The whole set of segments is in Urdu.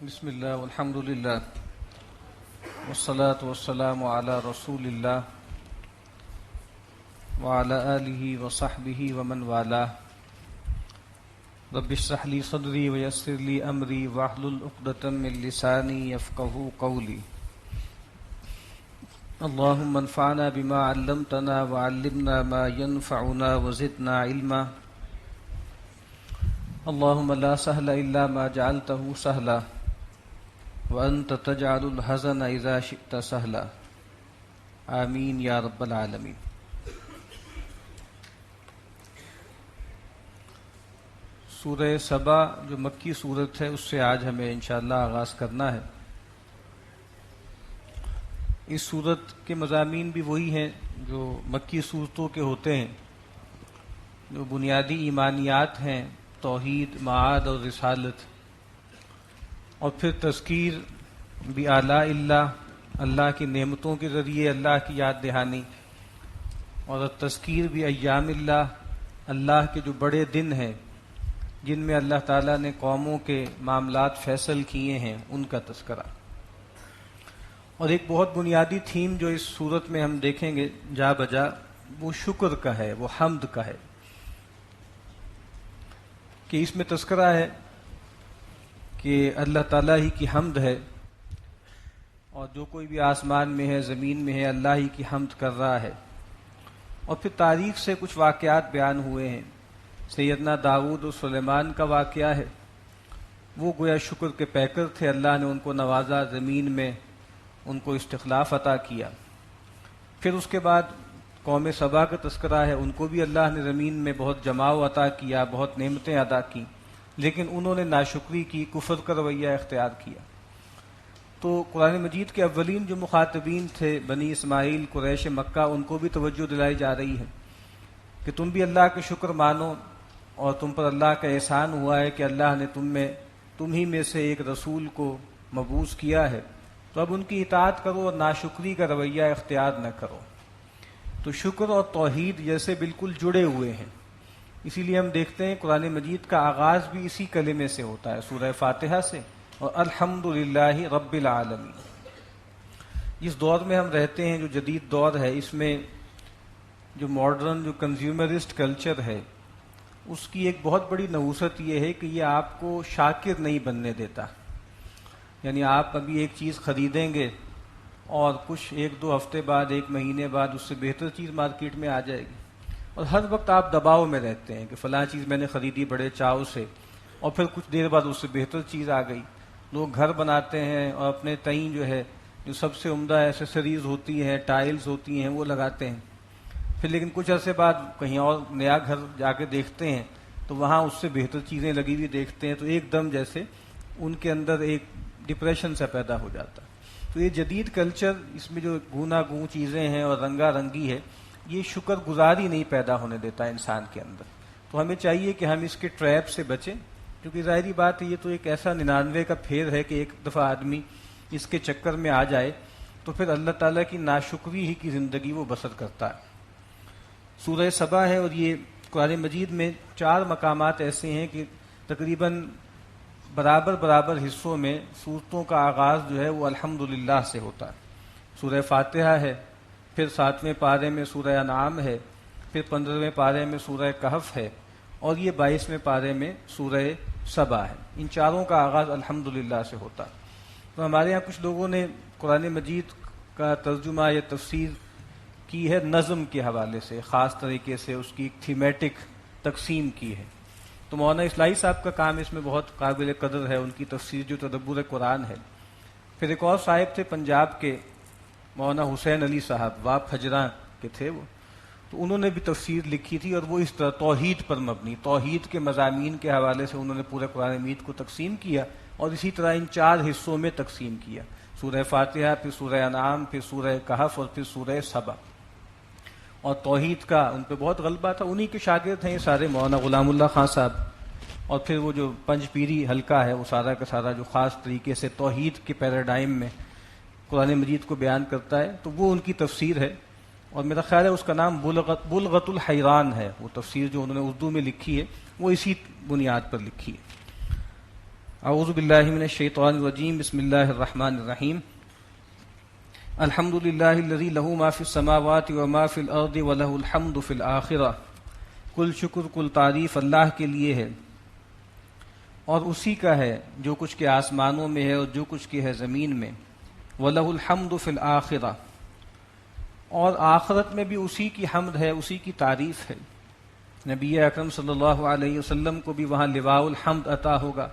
بسم اللہ والحمد للہ والصلاة والسلام علی رسول اللہ وعلی آلہ وصحبہ ومن والاہ رب اشرح لی صدری ویسر لی امری واحلل عقدۃ من لسانی یفقہوا قولی اللہم انفعنا بما علمتنا وعلمنا ما ينفعنا وزدنا علما اللہم لا سہل الا ما جعلته سہلا وانت تجعل الحزن اذا شئت سہلا آمین یا رب العالمین۔ سورہ سبا جو مکی سورت ہے اس سے آج ہمیں انشاءاللہ آغاز کرنا ہے۔ اس سورت کے مضامین بھی وہی ہیں جو مکی سورتوں کے ہوتے ہیں، جو بنیادی ایمانیات ہیں، توحید، معاد اور رسالت، اور پھر تذکیر بھی آلاء اللہ کی نعمتوں کے ذریعے اللہ کی یاد دہانی، اور تذکیر بھی ایام اللہ کے جو بڑے دن ہیں جن میں اللہ تعالیٰ نے قوموں کے معاملات فیصل کیے ہیں ان کا تذکرہ۔ اور ایک بہت بنیادی تھیم جو اس صورت میں ہم دیکھیں گے جا بجا، وہ شکر کا ہے، وہ حمد کا ہے، کہ اس میں تذکرہ ہے کہ اللہ تعالیٰ ہی کی حمد ہے، اور جو کوئی بھی آسمان میں ہے، زمین میں ہے، اللہ ہی کی حمد کر رہا ہے۔ اور پھر تاریخ سے کچھ واقعات بیان ہوئے ہیں۔ سیدنا داؤد و سلیمان کا واقعہ ہے، وہ گویا شکر کے پیکر تھے، اللہ نے ان کو نوازا، زمین میں ان کو استخلاف عطا کیا۔ پھر اس کے بعد قوم سبا کا تذکرہ ہے، ان کو بھی اللہ نے زمین میں بہت جماؤ عطا کیا، بہت نعمتیں عطا کی، لیکن انہوں نے ناشکری کی، کفر کا رویہ اختیار کیا۔ تو قرآن مجید کے اولین جو مخاطبین تھے بنی اسماعیل، قریش مکہ، ان کو بھی توجہ دلائی جا رہی ہے کہ تم بھی اللہ کا شکر مانو، اور تم پر اللہ کا احسان ہوا ہے کہ اللہ نے تم ہی میں سے ایک رسول کو مبعوث کیا ہے، تو اب ان کی اطاعت کرو اور ناشکری کا رویہ اختیار نہ کرو۔ تو شکر اور توحید جیسے بالکل جڑے ہوئے ہیں، اسی لیے ہم دیکھتے ہیں قرآن مجید کا آغاز بھی اسی کلمے سے ہوتا ہے، سورہ فاتحہ سے، اور الحمدللہ رب العالمین۔ جس دور میں ہم رہتے ہیں، جو جدید دور ہے، اس میں جو ماڈرن، جو کنزیومرسٹ کلچر ہے، اس کی ایک بہت بڑی نحوست یہ ہے کہ یہ آپ کو شاکر نہیں بننے دیتا۔ یعنی آپ ابھی ایک چیز خریدیں گے اور کچھ ایک دو ہفتے بعد، ایک مہینے بعد اس سے بہتر چیز مارکیٹ میں آ جائے گی، اور ہر وقت آپ دباؤ میں رہتے ہیں کہ فلاں چیز میں نے خریدی بڑے چاؤ سے، اور پھر کچھ دیر بعد اس سے بہتر چیز آ گئی۔ لوگ گھر بناتے ہیں اور اپنے تئیں جو ہے جو سب سے عمدہ ایسیسریز ہوتی ہیں، ٹائلز ہوتی ہیں، وہ لگاتے ہیں، پھر لیکن کچھ عرصے بعد کہیں اور نیا گھر جا کے دیکھتے ہیں تو وہاں اس سے بہتر چیزیں لگی ہوئی دیکھتے ہیں، تو ایک دم جیسے ان کے اندر ایک ڈپریشن سا پیدا ہو جاتا ہے۔ تو یہ جدید کلچر، اس میں جو گونا گوں چیزیں ہیں اور رنگا رنگی ہے، یہ شکر گزاری نہیں پیدا ہونے دیتا انسان کے اندر۔ تو ہمیں چاہیے کہ ہم اس کے ٹریپ سے بچیں، کیونکہ ظاہری بات ہے یہ تو ایک ایسا 99 کا پھیر ہے کہ ایک دفعہ آدمی اس کے چکر میں آ جائے تو پھر اللہ تعالیٰ کی ناشکری ہی کی زندگی وہ بسر کرتا ہے۔ سورہ سبا ہے، اور یہ قرآن مجید میں 4 مقامات ایسے ہیں کہ تقریباً برابر حصوں میں سورتوں کا آغاز جو ہے وہ الحمدللہ سے ہوتا ہے۔ سورہ فاتحہ ہے، پھر 7ویں پارے میں سورہ انعام ہے، پھر 15ویں پارے میں سورہ کہف ہے، اور یہ 22ویں پارے میں سورہ سبا ہے۔ ان چاروں کا آغاز الحمدللہ سے ہوتا ہے۔ تو ہمارے ہاں کچھ لوگوں نے قرآن مجید کا ترجمہ یا تفسیر کی ہے نظم کے حوالے سے، خاص طریقے سے اس کی ایک تھیمیٹک تقسیم کی ہے۔ تو مولانا اصلاحی صاحب کا کام اس میں بہت قابل قدر ہے، ان کی تفسیر جو تدبر قرآن ہے۔ پھر ایک اور صاحب تھے پنجاب کے، مولانا حسین علی صاحب، واپ حجراں کے تھے وہ، تو انہوں نے بھی تفسیر لکھی تھی، اور وہ اس طرح توحید پر مبنی، توحید کے مضامین کے حوالے سے انہوں نے پورے قرآن مجید کو تقسیم کیا، اور اسی طرح ان 4 حصوں میں تقسیم کیا، سورہ فاتحہ، پھر سورہ انعام، پھر سورہ کہف، اور پھر سورہ سبا۔ اور توحید کا ان پہ بہت غلبہ تھا، انہی کے شاگرد ہیں یہ سارے، مولانا غلام اللہ خان صاحب، اور پھر وہ جو پنج پیری حلقہ ہے وہ سارا کا سارا جو خاص طریقے سے توحید کے پیراڈائم میں قرآن مجید کو بیان کرتا ہے، تو وہ ان کی تفسیر ہے، اور میرا خیال ہے اس کا نام بلغت الحیران ہے۔ وہ تفسیر جو انہوں نے اردو میں لکھی ہے وہ اسی بنیاد پر لکھی ہے۔ اعوذ باللہ من الشیطان الرجیم بسم اللہ الرحمن الرحیم الحمد للہ الذی لہ ما فی السماوات وما فی الارض ولہ الحمد فی الآخرہ. کل شکر کل تعریف اللہ کے لیے ہے اور اسی کا ہے جو کچھ کے آسمانوں میں ہے اور جو کچھ کے ہے زمین میں. وَلَهُ الْحَمْدُ فِي الْآخِرَةِ، اور آخرت میں بھی اسی کی حمد ہے، اسی کی تعریف ہے. نبی اکرم صلی اللہ علیہ وسلم کو بھی وہاں لواء الحمد عطا ہوگا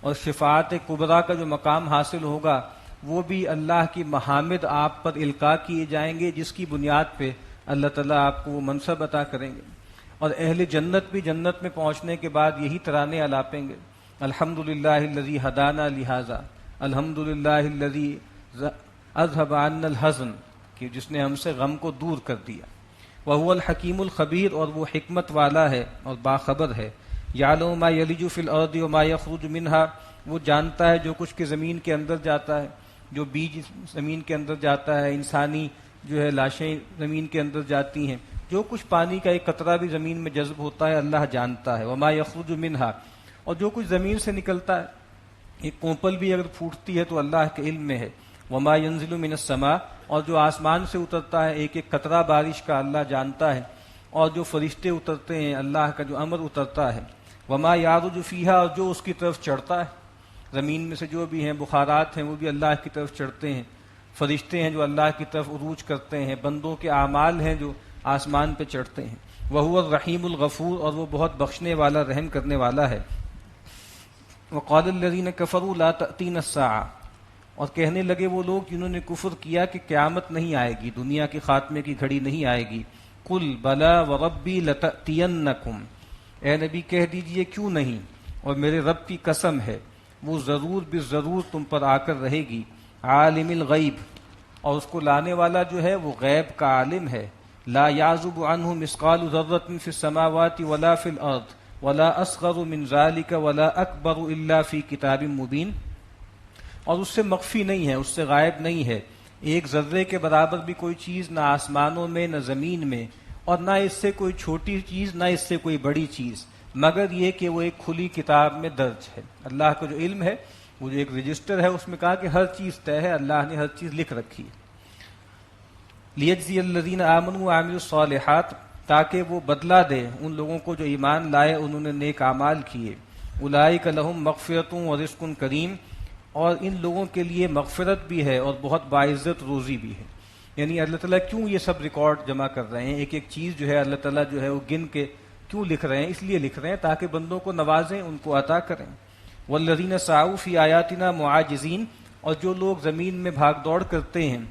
اور شفاعت کبریٰ کا جو مقام حاصل ہوگا وہ بھی اللہ کی محامد آپ پر القاء کیے جائیں گے، جس کی بنیاد پہ اللہ تعالیٰ آپ کو وہ منصب عطا کریں گے. اور اہل جنت بھی جنت میں پہنچنے کے بعد یہی ترانے الاپیں گے، الحمد للہ الذی ہدانا لہذا، الحمد للہ الذی اذهب عنا الحزن، کہ جس نے ہم سے غم کو دور کر دیا. وهو الحکیم الخبیر، اور وہ حکمت والا ہے اور باخبر ہے. یعلم ما یلج فی الارض وما یخرج منها، وہ جانتا ہے جو کچھ کے زمین کے اندر جاتا ہے، جو بیج زمین کے اندر جاتا ہے، انسانی جو ہے لاشیں زمین کے اندر جاتی ہیں، جو کچھ پانی کا ایک قطرہ بھی زمین میں جذب ہوتا ہے اللہ جانتا ہے. وما یخرج منها، اور جو کچھ زمین سے نکلتا ہے، ایک کونپل بھی اگر پھوٹتی ہے تو اللہ کے علم میں ہے. وما ينزل من السماء، اور جو آسمان سے اترتا ہے ایک ایک قطرہ بارش کا اللہ جانتا ہے، اور جو فرشتے اترتے ہیں اللہ کا جو امر اترتا ہے. وما يعرج فيها، اور جو اس کی طرف چڑھتا ہے، زمین میں سے جو بھی ہیں بخارات ہیں وہ بھی اللہ کی طرف چڑھتے ہیں، فرشتے ہیں جو اللہ کی طرف عروج کرتے ہیں، بندوں کے اعمال ہیں جو آسمان پہ چڑھتے ہیں. وهو الرحیم الغفور، اور وہ بہت بخشنے والا رحم کرنے والا ہے. وقال الذين كفروا لا تأتينا الساعة، اور کہنے لگے وہ لوگ جنہوں نے کفر کیا کہ قیامت نہیں آئے گی، دنیا کے خاتمے کی گھڑی نہیں آئے گی. قل بلا وربی لتأتینکم، اے نبی کہہ دیجئے کیوں نہیں، اور میرے رب کی قسم ہے وہ ضرور بالضرور تم پر آ کر رہے گی. عالم الغیب، اور اس کو لانے والا جو ہے وہ غیب کا عالم ہے. لا یعزب عنہ مثقال ذرۃ فی السماوات ولا فی الارض ولا اصغر من ذلک ولا اکبر الا فی کتاب مبین، اور اس سے مخفی نہیں ہے، اس سے غائب نہیں ہے ایک ذرے کے برابر بھی کوئی چیز، نہ آسمانوں میں نہ زمین میں، اور نہ اس سے کوئی چھوٹی چیز نہ اس سے کوئی بڑی چیز، مگر یہ کہ وہ ایک کھلی کتاب میں درج ہے. اللہ کا جو علم ہے وہ جو ایک رجسٹر ہے، اس میں کہا کہ ہر چیز طے ہے، اللہ نے ہر چیز لکھ رکھی ہے. لیجزی الذین آمنوا وعملوا الصالحات، تاکہ وہ بدلہ دے ان لوگوں کو جو ایمان لائے انہوں نے نیک اعمال کیے. اولئک لہم مغفرۃ ورزق کریم، اور ان لوگوں کے لیے مغفرت بھی ہے اور بہت باعزت روزی بھی ہے. یعنی اللہ تعالیٰ کیوں یہ سب ریکارڈ جمع کر رہے ہیں، ایک ایک چیز جو ہے اللہ تعالیٰ جو ہے وہ گن کے کیوں لکھ رہے ہیں؟ اس لیے لکھ رہے ہیں تاکہ بندوں کو نوازیں، ان کو عطا کریں. والذین سعوا فی آیاتنا معاجزین، اور جو لوگ زمین میں بھاگ دوڑ کرتے ہیں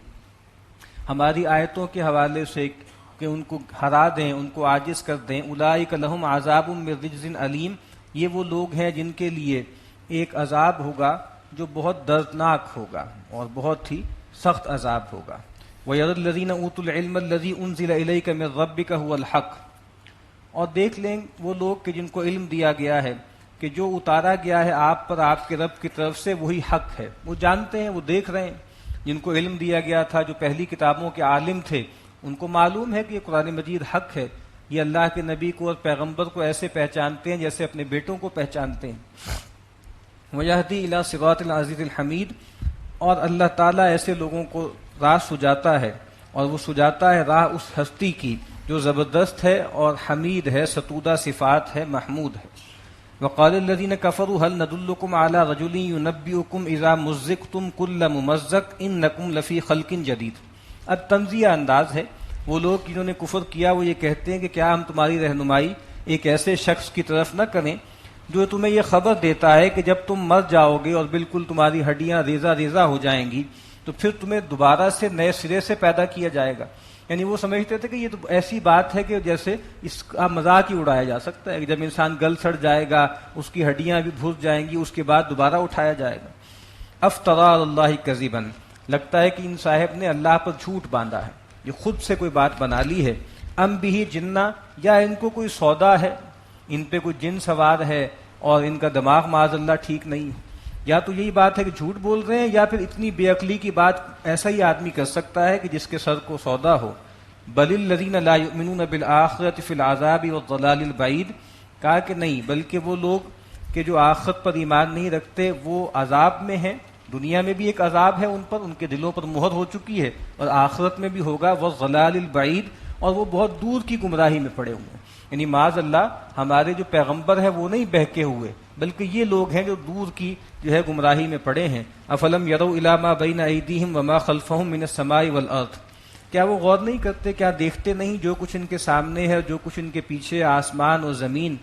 ہماری آیتوں کے حوالے سے کہ ان کو ہرا دیں، ان کو عاجز کر دیں. اولئک لہم عذاب من رجز علیم، یہ وہ لوگ ہیں جن کے لیے ایک عذاب ہوگا جو بہت دردناک ہوگا اور بہت ہی سخت عذاب ہوگا. وَيَرَى الَّذِينَ أُوتُوا الْعِلْمَ الَّذِي أُنزِلَ إِلَيْكَ مِن رَّبِّكَ هُوَ الْحَقُّ، اور دیکھ لیں وہ لوگ کہ جن کو علم دیا گیا ہے کہ جو اتارا گیا ہے آپ پر آپ کے رب کی طرف سے وہی حق ہے. وہ جانتے ہیں، وہ دیکھ رہے ہیں. جن کو علم دیا گیا تھا، جو پہلی کتابوں کے عالم تھے، ان کو معلوم ہے کہ یہ قرآن مجید حق ہے. یہ اللہ کے نبی کو اور پیغمبر کو ایسے پہچانتے ہیں جیسے اپنے بیٹوں کو پہچانتے ہیں. وَيَهْدِي إِلَى صِرَاطِ الْعَزِيزِ الْحَمِيدِ، اور اللہ تعالیٰ ایسے لوگوں کو راہ سجاتا ہے، اور وہ سجاتا ہے راہ اس ہستی کی جو زبردست ہے اور حمید ہے، ستودہ صفات ہے، محمود ہے. وقال الذين كفروا هل ندلكم على رجل ينبئكم اذا مزقتم كل ممزق انكم لفي خلق جديد. اب تنزیہ انداز ہے. وہ لوگ جنہوں نے کفر کیا وہ یہ کہتے ہیں کہ کیا ہم تمہاری رہنمائی ایک ایسے شخص کی طرف نہ کریں جو تمہیں یہ خبر دیتا ہے کہ جب تم مر جاؤ گے اور بالکل تمہاری ہڈیاں ریزہ ریزہ ہو جائیں گی تو پھر تمہیں دوبارہ سے نئے سرے سے پیدا کیا جائے گا. یعنی وہ سمجھتے تھے کہ یہ تو ایسی بات ہے کہ جیسے اس کا مذاق ہی اڑایا جا سکتا ہے کہ جب انسان گل سڑ جائے گا، اس کی ہڈیاں بھی بھس جائیں گی، اس کے بعد دوبارہ اٹھایا جائے گا. افترا اللہ کذبا، لگتا ہے کہ ان صاحب نے اللہ پر جھوٹ باندھا ہے، یہ خود سے کوئی بات بنا لی ہے. ام بھی جنہ، یا ان کو کوئی سودا ہے، ان پہ کوئی جن سوار ہے اور ان کا دماغ معاذ اللہ ٹھیک نہیں ہے. یا تو یہی بات ہے کہ جھوٹ بول رہے ہیں، یا پھر اتنی بے عقلی کی بات ایسا ہی آدمی کر سکتا ہے کہ جس کے سر کو سودا ہو. بل الذین لا یؤمنون بالآخرۃ فی العذاب والضلال البعید، کہا کہ نہیں، بلکہ وہ لوگ کہ جو آخرت پر ایمان نہیں رکھتے وہ عذاب میں ہیں، دنیا میں بھی ایک عذاب ہے ان پر، ان کے دلوں پر مہر ہو چکی ہے، اور آخرت میں بھی ہوگا، والضلال البعید، اور وہ بہت دور کی گمراہی میں پڑے ہوئے ہیں۔ یعنی معاذ اللہ ہمارے جو پیغمبر ہیں وہ نہیں بہکے ہوئے، بلکہ یہ لوگ ہیں جو دور کی گمراہی میں پڑے ہیں۔ افلم یروا الی ما بین ایدیہم وما خلفہم من السماء والارض، کیا وہ غور نہیں کرتے، کیا دیکھتے نہیں جو کچھ ان کے سامنے ہے، جو کچھ ان کے پیچھے، آسمان اور زمین۔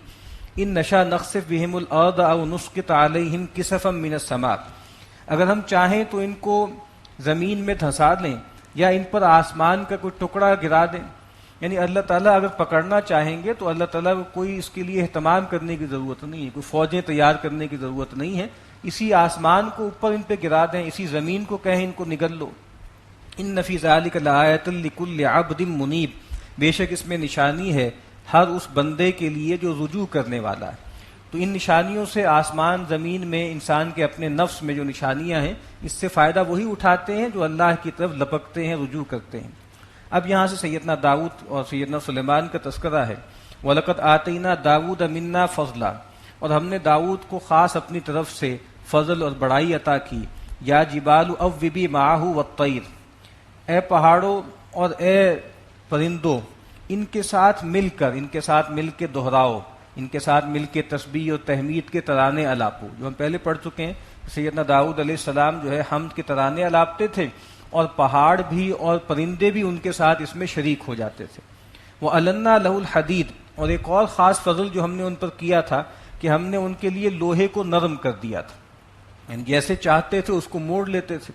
ان نشا نخسف بہم الارض او نسقط علیہم کسفا من السماء، اگر ہم چاہیں تو ان کو زمین میں دھنسا لیں یا ان پر آسمان کا کوئی ٹکڑا گرا دیں۔ یعنی اللہ تعالیٰ اگر پکڑنا چاہیں گے تو اللہ تعالیٰ کو کوئی اس کے لیے اہتمام کرنے کی ضرورت نہیں ہے، کوئی فوجیں تیار کرنے کی ضرورت نہیں ہے، اسی آسمان کو اوپر ان پہ گرا دیں، اسی زمین کو کہیں ان کو نگل لو۔ ان فی ذلک لآیۃ لکل عبد منیب، بے شک اس میں نشانی ہے ہر اس بندے کے لیے جو رجوع کرنے والا ہے۔ تو ان نشانیوں سے آسمان زمین میں انسان کے اپنے نفس میں جو نشانیاں ہیں، اس سے فائدہ وہی اٹھاتے ہیں جو اللہ کی طرف لپکتے ہیں، رجوع کرتے ہیں۔ اب یہاں سے سیدنا داؤد اور سیدنا سلیمان کا تذکرہ ہے۔ وَلَقَدْ آتَيْنَا دَاوُودَ مِنَّا فَضْلًا، اور ہم نے داؤد کو خاص اپنی طرف سے فضل اور بڑائی عطا کی۔ یا جبال اوبی معہ والطیر، اے پہاڑوں اور اے پرندوں ان کے ساتھ مل کے دہراؤ، ان کے ساتھ مل کے تسبیح اور تحمید کے ترانے الاپو، جو ہم پہلے پڑھ چکے ہیں۔ سیدنا داؤد علیہ السلام حمد کے ترانے الاپتے تھے، اور پہاڑ بھی اور پرندے بھی ان کے ساتھ اس میں شریک ہو جاتے تھے۔ وَأَلَنَّا لَهُ الْحَدِيدَ، اور ایک اور خاص فضل جو ہم نے ان پر کیا تھا کہ ہم نے ان کے لیے لوہے کو نرم کر دیا تھا، یعنی جیسے چاہتے تھے اس کو موڑ لیتے تھے۔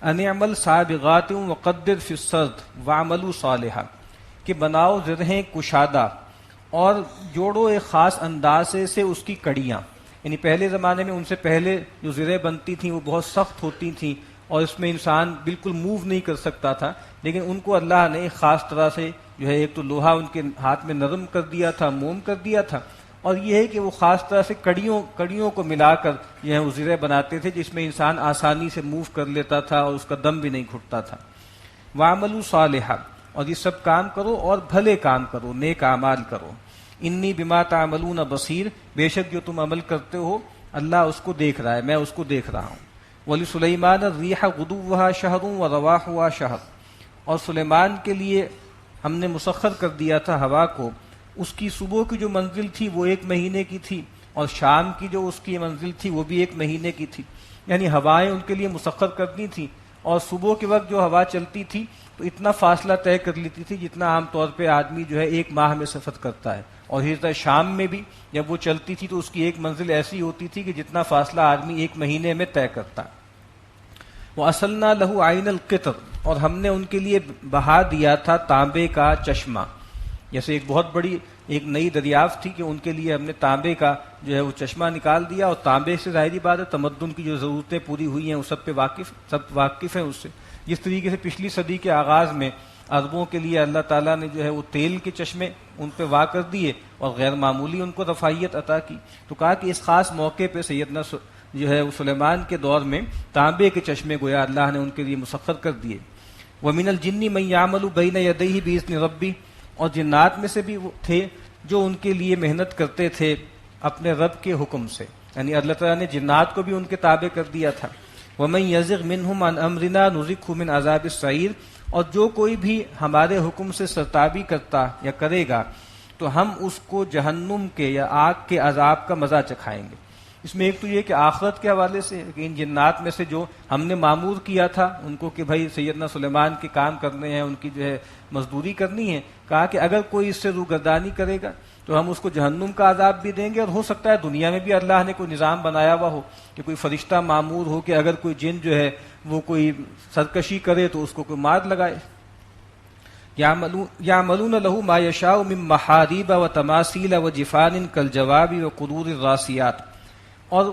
أَنِ اعْمَلْ سَابِغَاتٍ وَقَدِّرْ فِي السَّرْدِ وَاعْمَلُوا صَالِحًا، کہ بناؤ زرہیں کشادہ اور جوڑو ایک خاص اندازے سے اس کی کڑیاں۔ یعنی پہلے زمانے میں ان سے پہلے جو زریں بنتی تھیں وہ بہت سخت ہوتی تھیں اور اس میں انسان بالکل موو نہیں کر سکتا تھا، لیکن ان کو اللہ نے ایک خاص طرح سے ایک تو لوہا ان کے ہاتھ میں نرم کر دیا تھا، موم کر دیا تھا، اور یہ ہے کہ وہ خاص طرح سے کڑیوں کو ملا کر زریں بناتے تھے جس میں انسان آسانی سے موو کر لیتا تھا اور اس کا دم بھی نہیں گھٹتا تھا۔ وَاعْمَلُوا صَالِحًا، اور یہ سب کام کرو اور بھلے کام کرو، نیک اعمال کرو۔ انی بما تعملون بصیر، بے شک جو تم عمل کرتے ہو اللہ اس کو دیکھ رہا ہے، میں اس کو دیکھ رہا ہوں۔ وَلِسُلَيْمَانَ الرِّيحَ غُدُوُّهَا شَهْرٌ وَرَوَاحُهَا شَهْرٌ، اور سلیمان کے لیے ہم نے مسخر کر دیا تھا ہوا کو، اس کی صبح کی جو منزل تھی وہ 1 مہینے کی تھی، اور شام کی جو اس کی منزل تھی وہ بھی 1 مہینے کی تھی۔ یعنی ہوائیں ان کے لیے مسخر کرنی تھی، اور صبح کے وقت جو ہوا چلتی تھی تو اتنا فاصلہ طے کر لیتی تھی جتنا عام طور پہ آدمی 1 ماہ میں سفر کرتا ہے، اور اسی طرح شام میں بھی جب وہ چلتی تھی تو اس کی ایک منزل ایسی ہوتی تھی کہ جتنا فاصلہ آدمی 1 مہینے میں طے کرتا۔ وَأَصَلْنَا لَهُ عَيْنَ الْقِطْرِ، اور ہم نے ان کے لیے بہا دیا تھا تانبے کا چشمہ، جیسے ایک بہت بڑی ایک نئی دریافت تھی کہ ان کے لیے ہم نے تانبے کا وہ چشمہ نکال دیا، اور تانبے سے ظاہری بات ہے تمدن کی جو ضرورتیں پوری ہوئی ہیں وہ سب واقف ہیں اس سے۔ جس طریقے سے پچھلی صدی کے آغاز میں عربوں کے لیے اللہ تعالیٰ نے وہ تیل کے چشمے ان پہ وا کر دیے اور غیر معمولی ان کو رفاہیت عطا کی، تو کہا کہ اس خاص موقع پہ سیدنا سلیمان کے دور میں تانبے کے چشمے گویا اللہ نے ان کے لیے مسخر کر دیے۔ وَمِنَ الْجِنِّ مَن يَعْمَلُ بَيْنَ يَدَيْهِ بِإِذْنِ رَبِّهِ، اور جنات میں سے بھی وہ تھے جو ان کے لیے محنت کرتے تھے اپنے رب کے حکم سے، یعنی اللہ تعالیٰ نے جنات کو بھی ان کے تابع کر دیا تھا۔ وَمَن يَزِغْ مِنْهُمْ عَنْ أَمْرِنَا نُذِقْهُ مِنْ عَذَابِ السَّعِيرِ، اور جو کوئی بھی ہمارے حکم سے سرتابی کرتا یا کرے گا تو ہم اس کو جہنم کے یا آگ کے عذاب کا مزہ چکھائیں گے۔ اس میں ایک تو یہ کہ آخرت کے حوالے سے کہ ان جنات میں سے جو ہم نے معمور کیا تھا ان کو کہ بھائی سیدنا سلیمان کے کام کرنے ہیں، ان کی مزدوری کرنی ہے، کہا کہ اگر کوئی اس سے روگردانی کرے گا تو ہم اس کو جہنم کا عذاب بھی دیں گے، اور ہو سکتا ہے دنیا میں بھی اللہ نے کوئی نظام بنایا ہوا ہو کہ کوئی فرشتہ معمور ہو کہ اگر کوئی جن وہ کوئی سرکشی کرے تو اس کو کوئی مار لگائے۔ یعملون له ما یشاء من محاریب وتماثیل وجفان کالجواب وقدور الراسیات، اور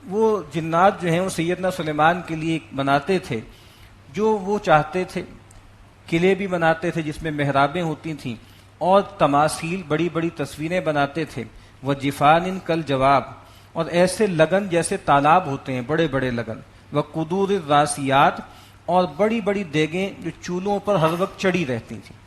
وہ جنات وہ سیدنا سلیمان کے لیے بناتے تھے جو وہ چاہتے تھے، قلعے بھی بناتے تھے جس میں محرابیں ہوتی تھیں، اور تماثیل بڑی بڑی تصویریں بناتے تھے، وجفان کالجواب، اور ایسے لگن جیسے تالاب ہوتے ہیں بڑے بڑے لگن، وقدور الراسیات، اور بڑی بڑی دیگیں جو چولہوں پر ہر وقت چڑھی رہتی تھیں۔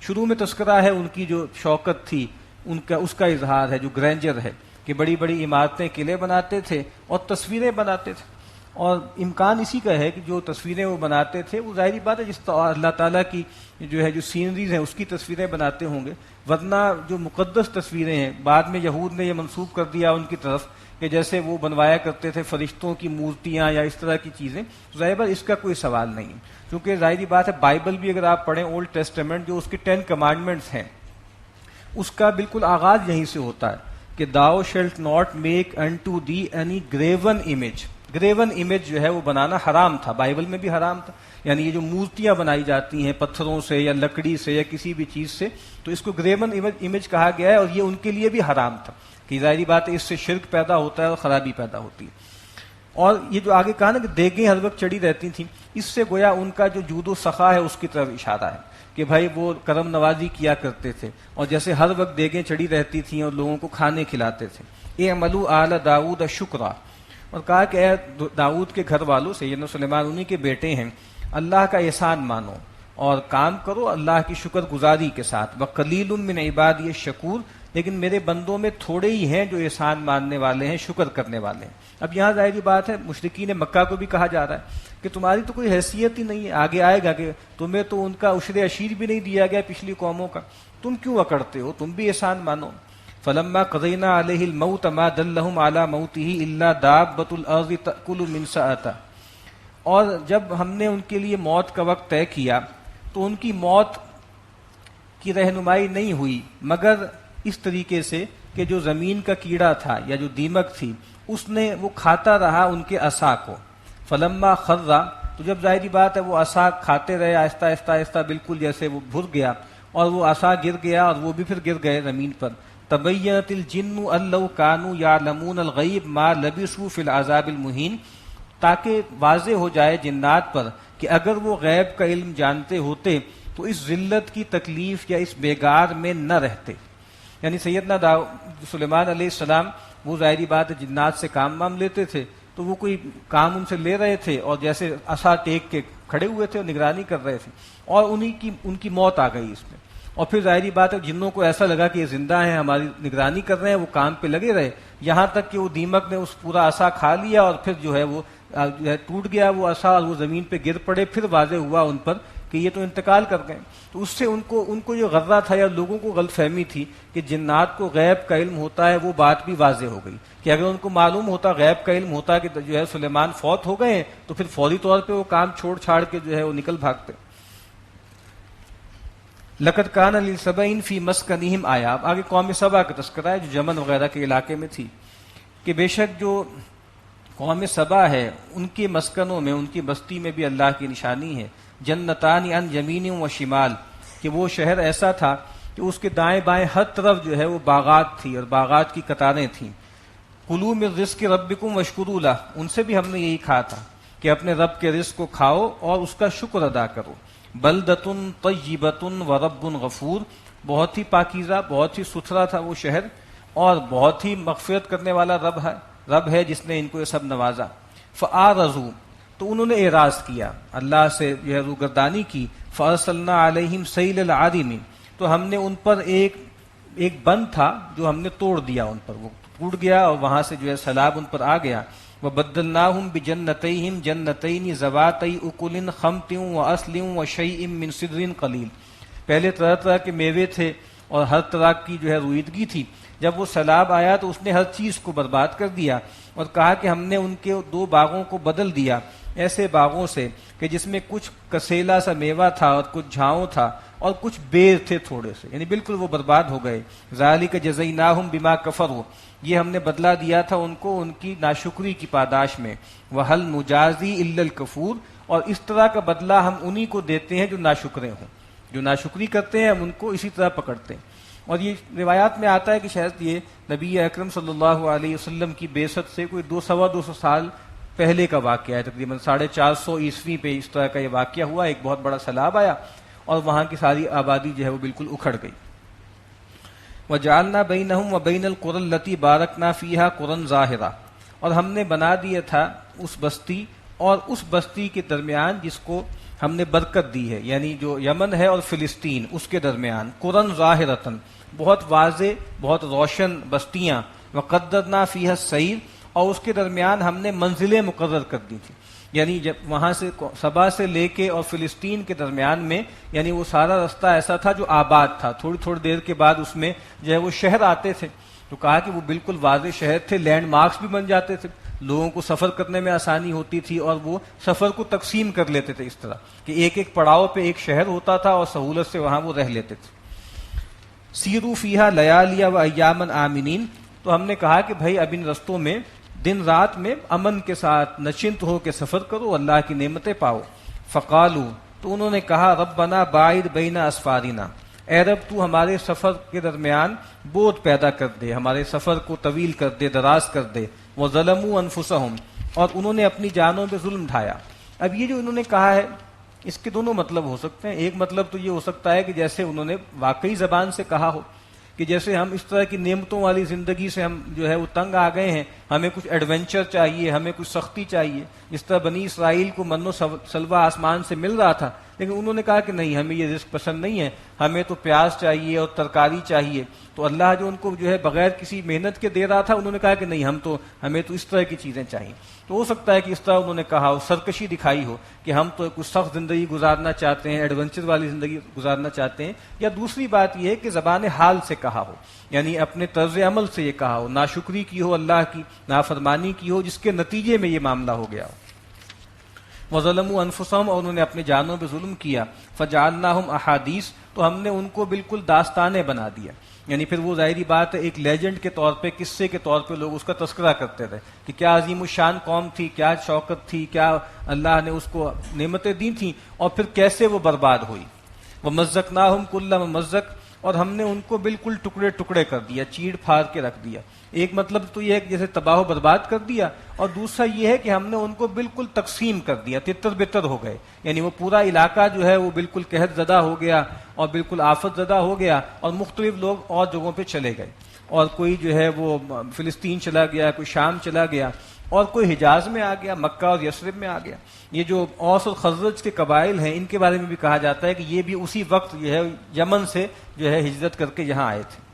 شروع میں تذکرہ ہے ان کی جو شوکت تھی اس کا اظہار ہے، جو گرینجر ہے، کہ بڑی بڑی عمارتیں قلعے بناتے تھے اور تصویریں بناتے تھے، اور امکان اسی کا ہے کہ جو تصویریں وہ بناتے تھے وہ ظاہری بات ہے جس طرح اللہ تعالیٰ کی جو ہے جو سینریز ہیں اس کی تصویریں بناتے ہوں گے، ورنہ جو مقدس تصویریں ہیں بعد میں یہود نے یہ منسوب کر دیا ان کی طرف کہ جیسے وہ بنوایا کرتے تھے فرشتوں کی مورتیاں یا اس طرح کی چیزیں، ظاہر بات اس کا کوئی سوال نہیں، کیونکہ ظاہری بات ہے بائبل بھی اگر آپ پڑھیں اولڈ ٹیسٹمنٹ جو اس کے 10 کمانڈمنٹس ہیں اس کا بالکل آغاز یہیں سے ہوتا ہے کہ thou shalt not make unto thee any graven image. Graven image جو ہے وہ بنانا حرام تھا، بائبل میں بھی حرام تھا، یعنی یہ جو مورتیاں بنائی جاتی ہیں پتھروں سے یا لکڑی سے یا کسی بھی چیز سے، تو اس کو گریون امیج کہا گیا ہے، اور یہ ان کے لیے بھی حرام تھا کہ ظاہری بات ہے اس سے شرک پیدا ہوتا ہے اور خرابی پیدا ہوتی ہے۔ اور یہ جو آگے کہا نا کہ دیگیں ہر وقت چڑھی رہتی تھیں، اس سے گویا ان کا جو جود و سخا ہے اس کی طرف اشارہ ہے کہ بھائی وہ کرم نوازی کیا کرتے تھے، اور جیسے ہر وقت دیگیں چڑھی رہتی تھیں اور لوگوں کو کھانے کھلاتے تھے۔ اعملوا آل داؤد شکرا، اور کہا کہ اے داؤد کے گھر والوں، سیدنا سلیمان انہی کے بیٹے ہیں، اللہ کا احسان مانو اور کام کرو اللہ کی شکر گزاری کے ساتھ۔ وقلیل من عبادی الشکور، لیکن میرے بندوں میں تھوڑے ہی ہیں جو احسان ماننے والے ہیں، شکر کرنے والے ہیں۔ اب یہاں ظاہری بات ہے مشرکین مکہ کو بھی کہا جا رہا ہے کہ تمہاری تو کوئی حیثیت ہی نہیں ہے، آگے آئے گا کہ تمہیں تو ان کا عشر عشیر بھی نہیں دیا گیا پچھلی قوموں کا، تم کیوں اکڑتے ہو، تم بھی احسان مانو۔ فلما قضینا علیہ الموت ما دلہم علی موتہ الا دابۃ الارض تأکل من سأتہ، اور جب ہم نے ان کے لیے موت کا وقت طے کیا تو ان کی موت کی رہنمائی نہیں ہوئی مگر اس طریقے سے کہ جو زمین کا کیڑا تھا یا جو دیمک تھی اس نے وہ کھاتا رہا ان کے عصا کو۔ فلما خر، تو جب ظاہری بات ہے وہ عصا کھاتے رہے آہستہ آہستہ آہستہ بالکل جیسے وہ بھر گیا اور وہ عصا گر گیا اور وہ بھی پھر گر گئے زمین پر۔ تبینت الجن ان لو کانوا یعلمون الغیب ما لبثوا فی العذاب المہین، تاکہ واضح ہو جائے جنات پر کہ اگر وہ غیب کا علم جانتے ہوتے تو اس ذلت کی تکلیف یا اس بیگار میں نہ رہتے۔ یعنی سیدنا سلیمان علیہ السلام وہ ظاہری بات ہے جنات سے کام وام لیتے تھے، تو وہ کوئی کام ان سے لے رہے تھے اور جیسے عصا ٹیک کے کھڑے ہوئے تھے اور نگرانی کر رہے تھے، اور ان کی موت آ گئی اس میں، اور پھر ظاہری بات ہے جنوں کو ایسا لگا کہ یہ زندہ ہیں ہماری نگرانی کر رہے ہیں، وہ کام پہ لگے رہے یہاں تک کہ وہ دیمک نے اس پورا عصا کھا لیا اور پھر جو ہے وہ ٹوٹ گیا وہ عصا اور وہ زمین پہ گر پڑے۔ پھر واضح ہوا ان پر کہ یہ تو انتقال کر گئے، تو اس سے ان کو جو غرہ تھا یا لوگوں کو غلط فہمی تھی کہ جنات کو غیب کا علم ہوتا ہے، وہ بات بھی واضح ہو گئی کہ اگر ان کو معلوم ہوتا غیب کا علم ہوتا کہ جو ہے سلیمان فوت ہو گئے ہیں تو پھر فوری طور پہ وہ کام چھوڑ چھاڑ کے جو ہے وہ نکل بھاگتے۔ لقد کان لسبع فی مسکنہم آیا، اب آگے قوم سبا کا تذکرہ ہے جو یمن وغیرہ کے علاقے میں تھی، کہ بے شک جو قوم سبا ہے ان کے مسکنوں میں ان کی بستی میں بھی اللہ کی نشانی ہے۔ جنتان عن یمین و شمال، کہ وہ شہر ایسا تھا کہ اس کے دائیں بائیں ہر طرف جو ہے وہ باغات تھی اور باغات کی قطاریں تھیں۔ کلوا من رزق ربکم واشکروا لہ، ان سے بھی ہم نے یہی کہا تھا کہ اپنے رب کے رزق کو کھاؤ اور اس کا شکر ادا کرو۔ بلدۃ طیبۃ ورب غفور، بہت ہی پاکیزہ بہت ہی ستھرا تھا وہ شہر، اور بہت ہی مغفرت کرنے والا رب ہے جس نے ان کو یہ سب نوازا۔ فاعرضوا، تو انہوں نے اعراض کیا اللہ سے جو ہے روگردانی کی۔ فارسلنا علیہم سیل العارم، تو ہم نے ان پر ایک بند تھا جو ہم نے توڑ دیا، ان پر وہ ٹوٹ گیا اور وہاں سے جو ہے سیلاب ان پر آ گیا۔ وبدلناہم بجنتیہم جنتین ذواتئی اکل خمط واصل وشیء من سدر قلیل، پہلے طرح طرح کے میوے تھے اور ہر طرح کی جو ہے رویدگی تھی، جب وہ سیلاب آیا تو اس نے ہر چیز کو برباد کر دیا، اور کہا کہ ہم نے ان کے 2 باغوں کو بدل دیا ایسے باغوں سے کہ جس میں کچھ کسیلا سا میوہ تھا اور کچھ جھاؤں تھا اور کچھ بیر تھے تھوڑے سے، یعنی بالکل وہ برباد ہو گئے۔ ذالک جزیناہم بما کفروا، یہ ہم نے بدلہ دیا تھا ان کو ان کی ناشکری کی پاداش میں۔ وہل نجازی الا الکفور، اور اس طرح کا بدلہ ہم انہی کو دیتے ہیں جو ناشکرے ہوں، جو ناشکری کرتے ہیں ہم ان کو اسی طرح پکڑتے ہیں۔ اور یہ روایات میں آتا ہے کہ شاید یہ نبی اکرم صلی اللہ علیہ وسلم کی بعثت سے کوئی 200 سال پہلے کا واقعہ ہے، تقریباً 450 عیسوی پہ اس طرح کا یہ واقعہ ہوا، ایک بہت بڑا سیلاب آیا اور وہاں کی ساری آبادی جو ہے وہ بالکل اکھڑ گئی۔ وَجَعَلْنَا بَيْنَهُمْ وَبَيْنَ الْقُرَى الَّتِي بَارَكْنَا فِيهَا قُرًى ظَاهِرًا، اور ہم نے بنا دیا تھا اس بستی اور اس بستی کے درمیان جس کو ہم نے برکت دی ہے، یعنی جو یمن ہے اور فلسطین اس کے درمیان، قُرًى ظَاهِرَةً، بہت واضح بہت روشن بستیاں، وقدرنا فیہا السیر، اور اس کے درمیان ہم نے منزلیں مقرر کر دی تھی، یعنی جب وہاں سے سبا سے لے کے اور فلسطین کے درمیان میں، یعنی وہ سارا رستہ ایسا تھا جو آباد تھا، تھوڑی تھوڑی دیر کے بعد اس میں جو ہے وہ شہر آتے تھے، تو کہا کہ وہ بالکل واضح شہر تھے، لینڈ مارکس بھی بن جاتے تھے، لوگوں کو سفر کرنے میں آسانی ہوتی تھی، اور وہ سفر کو تقسیم کر لیتے تھے اس طرح کہ ایک ایک پڑاؤ پہ ایک شہر ہوتا تھا اور سہولت سے وہاں وہ رہ لیتے تھے۔ سیروا فیہا لیالیہ و ایاما آمنین، تو ہم نے کہا کہ بھائی اب ان رستوں میں دن رات میں امن کے ساتھ نشست ہو کے سفر کرو، اللہ کی نعمتیں پاؤ۔ فقالو، تو انہوں نے کہا ربنا باعد بین اسفارنا، اے رب تو ہمارے سفر کے درمیان بوجھ پیدا کر دے، ہمارے سفر کو طویل کر دے، دراز کر دے۔ وظلموا انفسہم، اور انہوں نے اپنی جانوں پہ ظلم ڈھایا۔ اب یہ جو انہوں نے کہا ہے اس کے دونوں مطلب ہو سکتے ہیں۔ ایک مطلب تو یہ ہو سکتا ہے کہ جیسے انہوں نے واقعی زبان سے کہا ہو کہ جیسے ہم اس طرح کی نعمتوں والی زندگی سے ہم جو ہے وہ تنگ آ گئے ہیں، ہمیں کچھ ایڈونچر چاہیے، ہمیں کچھ سختی چاہیے، جس طرح بنی اسرائیل کو من و سلوہ آسمان سے مل رہا تھا، لیکن انہوں نے کہا کہ نہیں، ہمیں یہ رزق پسند نہیں ہے، ہمیں تو پیاز چاہیے اور ترکاری چاہیے۔ تو اللہ جو ان کو جو ہے بغیر کسی محنت کے دے رہا تھا، انہوں نے کہا کہ نہیں، ہمیں تو اس طرح کی چیزیں چاہیے۔ تو ہو سکتا ہے کہ اس طرح انہوں نے کہا ہو، سرکشی دکھائی ہو کہ ہم تو کچھ سخت زندگی گزارنا چاہتے ہیں، ایڈونچر والی زندگی گزارنا چاہتے ہیں، یا دوسری بات یہ ہے کہ زبان حال سے کہا ہو، یعنی اپنے طرز عمل سے یہ کہا ہو، ناشکری کی ہو، اللہ کی نافرمانی کی ہو، جس کے نتیجے میں یہ معاملہ ہو گیا ہو۔ وظلموا انفسہم، اور انہوں نے اپنے جانوں پہ ظلم کیا۔ فجعلناہم احادیث، تو ہم نے ان کو بالکل داستانیں بنا دیا، یعنی پھر وہ ظاہری بات ہے ایک لیجنڈ کے طور پہ، قصے کے طور پہ لوگ اس کا تذکرہ کرتے رہے کہ کیا عظیم الشان قوم تھی، کیا شوکت تھی، کیا اللہ نے اس کو نعمتیں دی تھیں، اور پھر کیسے وہ برباد ہوئی۔ ومزقناہم کل ممزق، اور ہم نے ان کو بالکل ٹکڑے ٹکڑے کر دیا، چیڑ پھاڑ کے رکھ دیا۔ ایک مطلب تو یہ ہے کہ جیسے تباہ و برباد کر دیا، اور دوسرا یہ ہے کہ ہم نے ان کو بالکل تقسیم کر دیا، تتر بتر ہو گئے، یعنی وہ پورا علاقہ جو ہے وہ بالکل قحط زدہ ہو گیا اور بالکل آفت زدہ ہو گیا، اور مختلف لوگ اور جگہوں پہ چلے گئے، اور کوئی جو ہے وہ فلسطین چلا گیا، کوئی شام چلا گیا، اور کوئی حجاز میں آ گیا، مکہ اور یثرب میں آ گیا۔ یہ جو اوس اور خزرج کے قبائل ہیں، ان کے بارے میں بھی کہا جاتا ہے کہ یہ بھی اسی وقت جو ہے یمن سے جو ہے ہجرت کر کے یہاں آئے تھے۔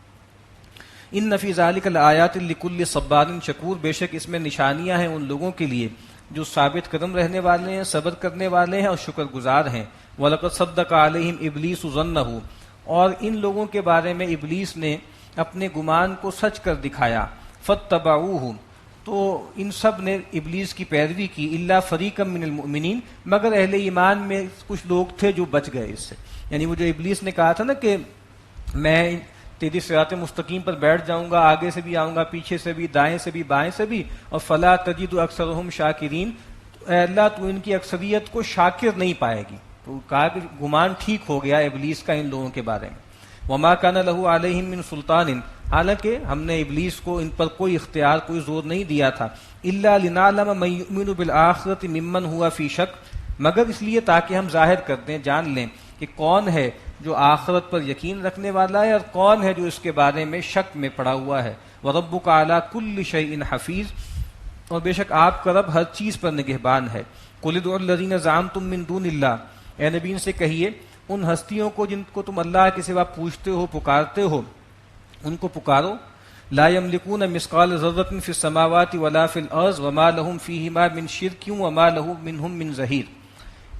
ان فی ذلک لآیات لکل صبار شکور، بے شک اس میں نشانیاں ہیں ان لوگوں کے لیے جو ثابت قدم رہنے والے ہیں، صبر کرنے والے ہیں اور شکر گزار ہیں۔ وَلَقَدْ صَدَّقَ عَلَيْهِمْ إِبْلِيسُ ظَنَّهُ، اور ان لوگوں کے بارے میں ابلیس نے اپنے گمان کو سچ کر دکھایا۔ فَاتَّبَعُوهُ، تو ان سب نے ابلیس کی پیروی کی، الا فریقا من المؤمنین، مگر اہل ایمان میں کچھ لوگ تھے جو بچ گئے اس سے، یعنی وہ جو ابلیس نے کہا تھا نا کہ میں تیری صراط مستقیم پر بیٹھ جاؤں گا، آگے سے بھی آؤں گا، پیچھے سے بھی، دائیں سے بھی، بائیں سے بھی، اور فلا تجد اکثرهم شاکرین، اے اللہ تو ان کی اکثریت کو شاکر نہیں پائے گی۔ تو کہا کہ گمان ٹھیک ہو گیا ابلیس کا ان لوگوں کے بارے میں۔ وما کان له علیہم من سلطان، حالانکہ ہم نے ابلیس کو ان پر کوئی اختیار، کوئی زور نہیں دیا تھا، الا لنعلم من یؤمن بالآخرۃ ممن هو فی شک، مگر اس لیے تاکہ ہم ظاہر کر دیں، جان لیں کہ کون ہے جو آخرت پر یقین رکھنے والا ہے اور کون ہے جو اس کے بارے میں شک میں پڑا ہوا ہے۔ وَرَبُّكَ عَلَىٰ كُلِّ شَيْءٍ حَفِيظٌ، اور بے شک آپ کا رب ہر چیز پر نگہبان ہے۔ قُلِ ادْعُوا الَّذِينَ زَعَمْتُم مِّن دُونِ اللَّهِ، اے نبی ان سے کہیے ان ہستیوں کو جن کو تم اللہ کے سوا پوچھتے ہو، پکارتے ہو، ان کو پکارو۔ لا يملكون مثقال ذرة في السماوات ولا في الارض وما لهم فيهما من شرك وما له منهم من ظهير،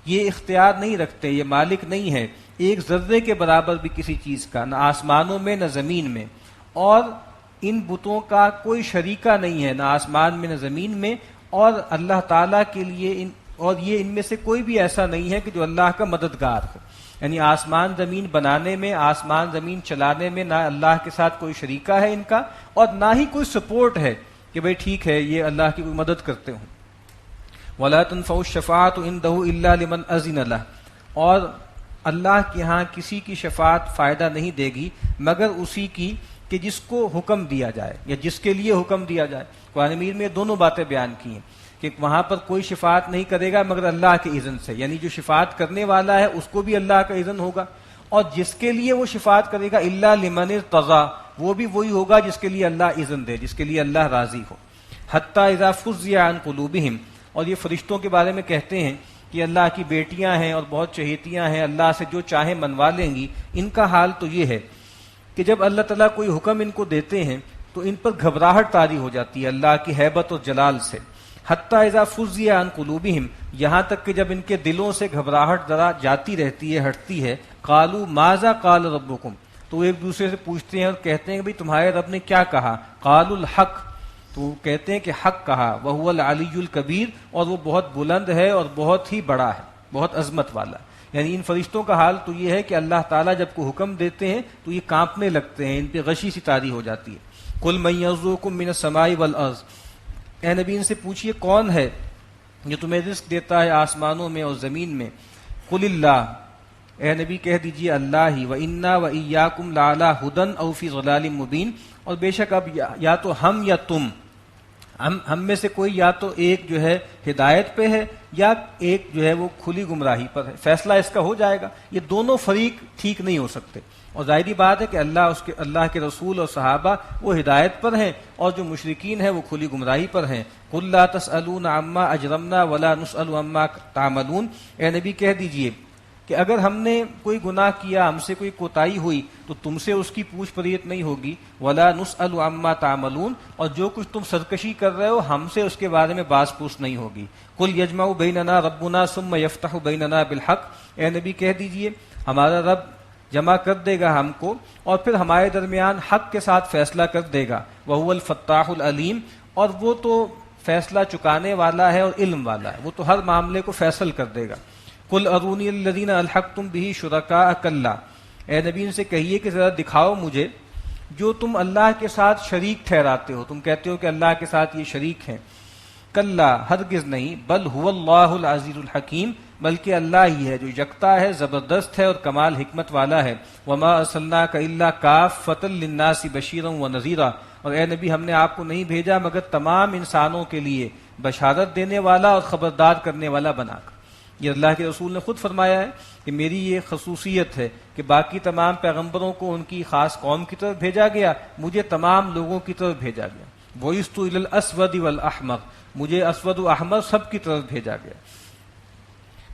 یہ اختیار نہیں رکھتے، یہ مالک نہیں ہے ایک ذرے کے برابر بھی کسی چیز کا، نہ آسمانوں میں نہ زمین میں، اور ان بتوں کا کوئی شریکہ نہیں ہے، نہ آسمان میں نہ زمین میں، اور اللہ تعالیٰ کے لیے اور یہ ان میں سے کوئی بھی ایسا نہیں ہے کہ جو اللہ کا مددگار ہو، یعنی آسمان زمین بنانے میں، آسمان زمین چلانے میں نہ اللہ کے ساتھ کوئی شریکہ ہے ان کا، اور نہ ہی کوئی سپورٹ ہے کہ بھئی ٹھیک ہے یہ اللہ کی کوئی مدد کرتے ہوں۔ وَلَا تَنفَعُ الشَّفَاعَةُ عِندَهُ إِلَّا لِمَنْ أَذِنَ لَهُ، اور اللہ کے ہاں کسی کی شفاعت فائدہ نہیں دے گی مگر اسی کی کہ جس کو حکم دیا جائے یا جس کے لیے حکم دیا جائے۔ قرآن مجید میں دونوں باتیں بیان کی ہیں کہ وہاں پر کوئی شفاعت نہیں کرے گا مگر اللہ کے اذن سے، یعنی جو شفاعت کرنے والا ہے اس کو بھی اللہ کا اذن ہوگا، اور جس کے لیے وہ شفاعت کرے گا الا لمن ارتضی، وہ بھی وہی ہوگا جس کے لیے اللہ اذن دے، جس کے لیے اللہ راضی ہو۔ حتی اذا فزع عن قلوبہم، اور یہ فرشتوں کے بارے میں کہتے ہیں کہ اللہ کی بیٹیاں ہیں اور بہت چہیتیاں ہیں، اللہ سے جو چاہیں منوا لیں گی۔ ان کا حال تو یہ ہے کہ جب اللہ تعالیٰ کوئی حکم ان کو دیتے ہیں تو ان پر گھبراہٹ طاری ہو جاتی ہے اللہ کی ہیبت اور جلال سے. حتیٰ اذا فزع عن قلوبہم، یہاں تک کہ جب ان کے دلوں سے گھبراہٹ ذرا جاتی رہتی ہے، ہٹتی ہے. قالوا ماذا قال ربکم، تو ایک دوسرے سے پوچھتے ہیں اور کہتے ہیں کہ بھئی تمہارے رب نے کیا کہا. قالوا الحق، تو کہتے ہیں کہ حق کہا. وہو العلی الکبیر، اور وہ بہت بلند ہے اور بہت ہی بڑا ہے، بہت عظمت والا. یعنی ان فرشتوں کا حال تو یہ ہے کہ اللہ تعالیٰ جب کوئی حکم دیتے ہیں تو یہ کانپنے لگتے ہیں، ان پہ غشی سی طاری ہو جاتی ہے. قل من یرزقکم من السماء والارض، اے نبی ان سے پوچھئے کون ہے جو تمہیں رزق دیتا ہے آسمانوں میں اور زمین میں. قل اللہ، اے نبی کہہ دیجئے اللہ ہی. وَإِنَّا وَإِيَّاكُمْ لَعَلَىٰ هُدًى أَوْ فِي ضَلَالٍ مُبِينٍ، اور بے شک اب یا تو ہم یا تم، ہم میں سے کوئی یا تو ایک جو ہے ہدایت پہ ہے یا ایک جو ہے وہ کھلی گمراہی پر ہے. فیصلہ اس کا ہو جائے گا. یہ دونوں فریق ٹھیک نہیں ہو سکتے، اور ظاہری بات ہے کہ اللہ کے رسول اور صحابہ وہ ہدایت پر ہیں اور جو مشرکین ہیں وہ کھلی گمراہی پر ہیں. قُل لَا تَسْأَلُونَ عَمَّا أَجْرَمْنَا وَلَا نُسْأَلُ عَمَّا تَعْمَلُونَ، اے نبی کہہ دیجئے کہ اگر ہم نے کوئی گناہ کیا، ہم سے کوئی کوتاہی ہوئی تو تم سے اس کی پوچھ پریت نہیں ہوگی. وَلَا نُسْأَلُ عَمَّا تَعْمَلُونَ، اور جو کچھ تم سرکشی کر رہے ہو ہم سے اس کے بارے میں باز پوچھ نہیں ہوگی. قُلْ يَجْمَعُ بَيْنَنَا رَبُّنَا ثُمَّ يَفْتَحُ بَيْنَنَا بِالْحَقِّ، اے نبی کہہ دیجئے ہمارا رب جمع کر دے گا ہم کو اور پھر ہمارے درمیان حق کے ساتھ فیصلہ کر دے گا. وَهُوَ الْفَتَّاحُ الْعَلِيمُ، اور وہ تو فیصلہ چکانے والا ہے اور علم والا ہے، وہ تو ہر معاملے کو فیصل کر دے گا. قُلْ أَرُونِيَ الَّذِينَ أَلْحَقْتُمْ بِهِ شُرَكَاءَ كَلَّا، اے نبی ان سے کہیے کہ ذرا دکھاؤ مجھے جو تم اللہ کے ساتھ شریک ٹھہراتے ہو، تم کہتے ہو کہ اللہ کے ساتھ یہ شریک ہیں. کلا، ہرگز نہیں. بل هو اللہ العزیز الحکیم، بلکہ اللہ ہی ہے جو یکتا ہے، زبردست ہے اور کمال حکمت والا ہے. وما ارسلناک الا کافۃ للناس بشیرا ونذیرا، اور اے نبی ہم نے آپ کو نہیں بھیجا مگر تمام انسانوں کے لیے بشارت دینے والا اور خبردار کرنے والا بنا کر. یہ اللہ کے رسول نے خود فرمایا ہے کہ میری یہ خصوصیت ہے کہ باقی تمام پیغمبروں کو ان کی خاص قوم کی طرف بھیجا گیا، مجھے تمام لوگوں کی طرف بھیجا گیا. وَإِسْتُ إِلَى الْأَسْوَدِ وَالْأَحْمَرِ، مجھے اسود و احمر سب کی طرف بھیجا گیا.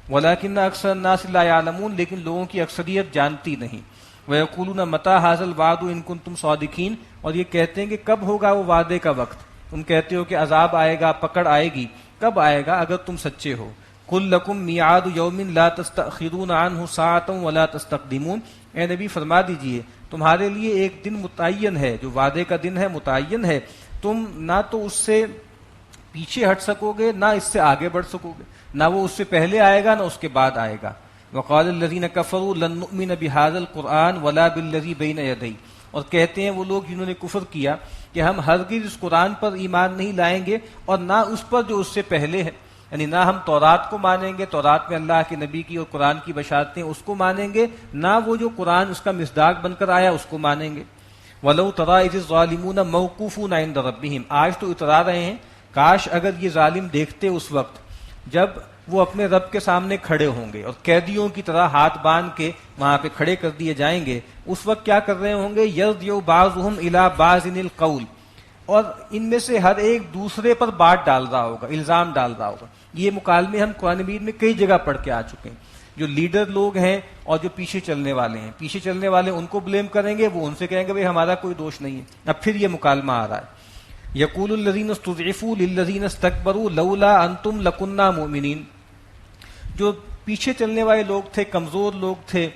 وَلَكِنَّ أَكْثَرَ النَّاسِ لَا يَعْلَمُونَ، لیکن لوگوں کی اکثریت جانتی نہیں. وَيَقُولُونَ مَتَىٰ هَٰذَا الْوَعْدُ إِن كُنتُمْ صَادِقِينَ، اور یہ کہتے ہیں کہ کب ہوگا وہ وعدے کا وقت. تم کہتے ہو کہ عذاب آئے گا، پکڑ آئے گی، کب آئے گا اگر تم سچے ہو. قُل لَكُم مِيعَادُ يَوْمٍ لَا تَسْتَأْخِرُونَ عَنْهُ سَاعَةً وَلَا تَسْتَقْدِمُونَ، اے نبی فرما دیجئے تمہارے لیے ایک دن متعین ہے، جو وعدے کا دن ہے متعین ہے، تم نہ تو اس سے پیچھے ہٹ سکو گے نہ اس سے آگے بڑھ سکو گے، نہ وہ اس سے پہلے آئے گا نہ اس کے بعد آئے گا. وقال الذين كفروا لن نؤمن بهذا القرآن ولا بالذي بين يديه، اور کہتے ہیں وہ لوگ جنہوں نے کفر کیا کہ ہم ہرگز اس قرآن پر ایمان نہیں لائیں گے اور نہ اس پر جو اس سے پہلے ہے. یعنی نہ ہم تورات کو مانیں گے، تورات میں اللہ کے نبی کی اور قرآن کی بشارتیں اس کو مانیں گے، نہ وہ جو قرآن اس کا مصداق بن کر آیا اس کو مانیں گے. وَلَوْ تَرَىٰ إِذِ الظَّالِمُونَ مَوْقُوفُونَ عِندَ رَبِّهِمْ، آج تو اترا رہے ہیں، کاش اگر یہ ظالم دیکھتے اس وقت جب وہ اپنے رب کے سامنے کھڑے ہوں گے اور قیدیوں کی طرح ہاتھ باندھ کے وہاں پہ کھڑے کر دیے جائیں گے. اس وقت کیا کر رہے ہوں گے؟ یرجع بعضهم الى بعض القول، اور ان میں سے ہر ایک دوسرے پر بات ڈال رہا ہوگا، الزام ڈال رہا ہوگا. یہ مکالمے ہم قرآن مجید میں کئی جگہ پڑھ کے آ چکے ہیں. جو لیڈر لوگ ہیں اور جو پیچھے چلنے والے ہیں، پیچھے چلنے والے ان کو بلیم کریں گے، وہ ان سے کہیں گے بھئی ہمارا کوئی دوش نہیں ہے. اب پھر یہ مکالمہ آ رہا ہے. یقول الذین استضعفوا للذین استکبروا لولا انتم لکنا مؤمنین، جو پیچھے چلنے والے لوگ تھے، کمزور لوگ تھے،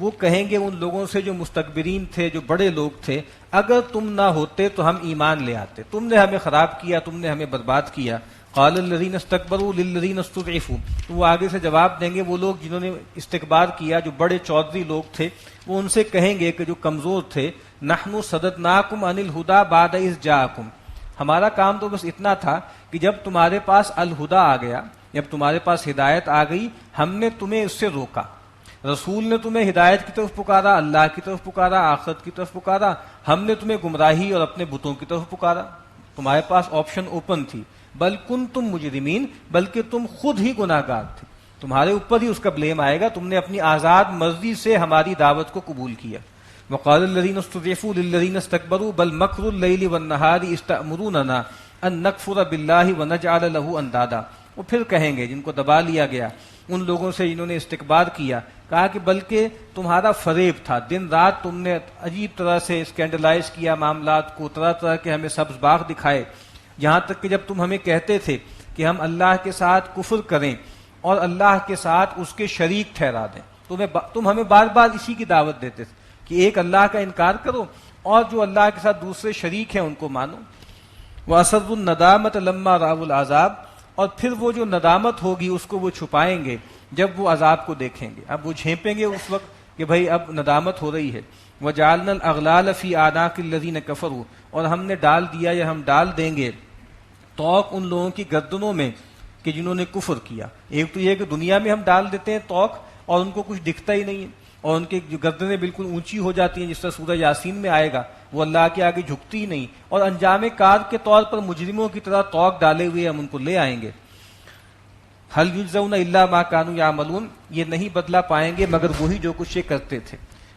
وہ کہیں گے ان لوگوں سے جو مستکبرین تھے، جو بڑے لوگ تھے، اگر تم نہ ہوتے تو ہم ایمان لے آتے، تم نے ہمیں خراب کیا، تم نے ہمیں برباد کیا. قال الذین استکبروا للذین استضعفوا، تو وہ آگے سے جواب دیں گے وہ لوگ جنہوں نے استکبار کیا، جو بڑے چودھری لوگ تھے، وہ ان سے کہیں گے کہ جو کمزور تھے، نحن صددناکم عن الہدی بعد اذ جاءکم، ہمارا کام تو بس اتنا تھا کہ جب تمہارے پاس الہدا آ گیا، جب تمہارے پاس ہدایت آ گئی، ہم نے تمہیں اس سے روکا. رسول نے تمہیں ہدایت کی طرف پکارا، اللہ کی طرف پکارا، آخرت کی طرف پکارا، ہم نے تمہیں گمراہی اور اپنے بتوں کی طرف پکارا. تمہارے پاس آپشن اوپن تھی. بل کنتم مجرمین، بلکہ تم خود ہی گناہ گار تھے، تمہارے اوپر ہی اس کا بلیم آئے گا، تم نے اپنی آزاد مرضی سے ہماری دعوت کو قبول کیا. وقال الذين استضعفوا للذين استكبروا بل مكر الليل والنهار اذ تأمروننا ان نكفر بالله ونجعل له اندادا. وہ پھر کہیں گے جن کو دبا لیا گیا، ان لوگوں سے جنہوں نے استکبار کیا، کہا کہ بلکہ تمہارا فریب تھا، دن رات تم نے عجیب طرح سے اسکینڈلائز کیا معاملات کو، طرح طرح کے ہمیں سبز باغ دکھائے، یہاں تک کہ جب تم ہمیں کہتے تھے کہ ہم اللہ کے ساتھ کفر کریں اور اللہ کے ساتھ اس کے شریک ٹھہرا دیں، تم ہمیں بار بار اسی کی دعوت دیتے تھے کہ ایک اللہ کا انکار کرو اور جو اللہ کے ساتھ دوسرے شریک ہیں ان کو مانو۔ وَأَسَرُّوا النَّدَامَةَ لَمَّا رَأَوُا الْعَذَابَ، اور پھر وہ جو ندامت ہوگی اس کو وہ چھپائیں گے جب وہ عذاب کو دیکھیں گے، اب وہ جھیپیں گے اس وقت کہ بھائی اب ندامت ہو رہی ہے۔ وَجَعَلْنَا الْأَغْلَالَ فِي أَعْنَاقِ الَّذِينَ كَفَرُوا، اور ہم نے ڈال دیا یا ہم ڈال دیں گے توق ان لوگوں کی گردنوں میں کہ جنہوں نے کفر کیا۔ ایک تو یہ کہ دنیا میں ہم ڈال دیتے ہیں توق اور ان کو کچھ دکھتا ہی نہیں ہے، اور ان کی جو گردنیں بالکل اونچی ہو جاتی ہیں، جس طرح سورہ یاسین میں آئے گا، وہ اللہ کے آگے جھکتی ہی نہیں، اور انجام کار کے طور پر مجرموں کی طرح توق ڈالے ہوئے ہم ان کو لے آئیں گے۔ هل يجزون الا ما كانوا يعملون، یہ نہیں بدلا پائیں گے مگر وہی جو کچھ یہ کرتے تھے۔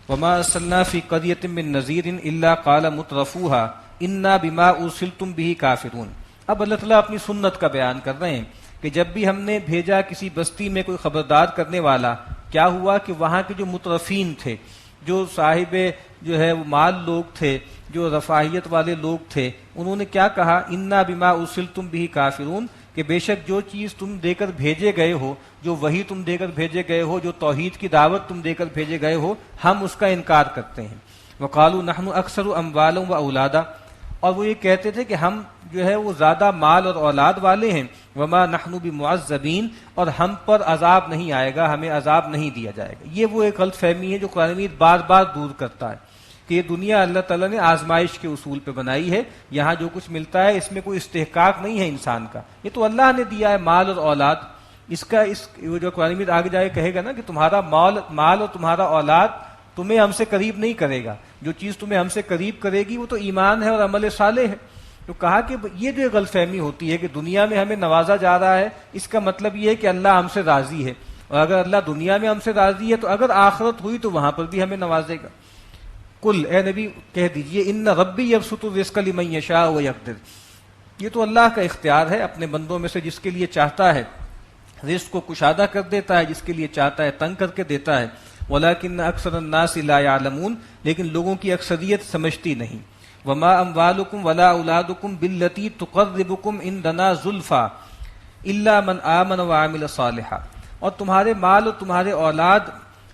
وما ارسلنا في قرية من نذير الا قال مترفوها انا بما ارسلتم به كافرون۔ اب اللہ تعالیٰ اپنی سنت کا بیان کر رہے ہیں کہ جب بھی ہم نے بھیجا کسی بستی میں کوئی خبردار کرنے والا، کیا ہوا کہ وہاں کے جو مترفین تھے، جو صاحب جو ہے وہ مال لوگ تھے، جو رفاہیت والے لوگ تھے، انہوں نے کیا کہا، انا بما ارسلتم به کافرون، کہ بے شک جو چیز تم دے کر بھیجے گئے ہو، جو وحی تم دے کر بھیجے گئے ہو، جو توحید کی دعوت تم دے کر بھیجے گئے ہو، ہم اس کا انکار کرتے ہیں۔ وقالوا نحن اکثر اموالا واولادا، اور وہ یہ کہتے تھے کہ ہم جو ہے وہ زیادہ مال اور اولاد والے ہیں۔ وما نحن بمعذبین، اور ہم پر عذاب نہیں آئے گا، ہمیں عذاب نہیں دیا جائے گا۔ یہ وہ ایک غلط فہمی ہے جو قرآن مجید بار بار دور کرتا ہے کہ یہ دنیا اللہ تعالیٰ نے آزمائش کے اصول پہ بنائی ہے، یہاں جو کچھ ملتا ہے اس میں کوئی استحقاق نہیں ہے انسان کا، یہ تو اللہ نے دیا ہے مال اور اولاد۔ اس کا جو قرآن مجید آگے جا کے کہے گا نا کہ تمہارا مال اور تمہارا اولاد تمہیں ہم سے قریب نہیں کرے گا، جو چیز تمہیں ہم سے قریب کرے گی وہ تو ایمان ہے اور عمل صالح ہے۔ تو کہا کہ یہ جو غلط فہمی ہوتی ہے کہ دنیا میں ہمیں نوازا جا رہا ہے، اس کا مطلب یہ ہے کہ اللہ ہم سے راضی ہے، اور اگر اللہ دنیا میں ہم سے راضی ہے تو اگر آخرت ہوئی تو وہاں پر بھی ہمیں نوازے گا۔ کل اے نبی کہہ دیجئے ان ربی یبسط الرزق لمن یشاء ویقدر، یہ تو اللہ کا اختیار ہے، اپنے بندوں میں سے جس کے لیے چاہتا ہے رزق کو کشادہ کر دیتا ہے، جس کے لیے چاہتا ہے تنگ کر کے دیتا ہے۔ ولکن اکثر الناس لا يعلمون، لیکن لوگوں کی اکثریت سمجھتی نہیں۔ وما اموالکم ولا اولادکم باللتی تقربکم عندنا زلفا الا من آمن وعمل صالحا، اور تمہارے مال اور تمہارے اولاد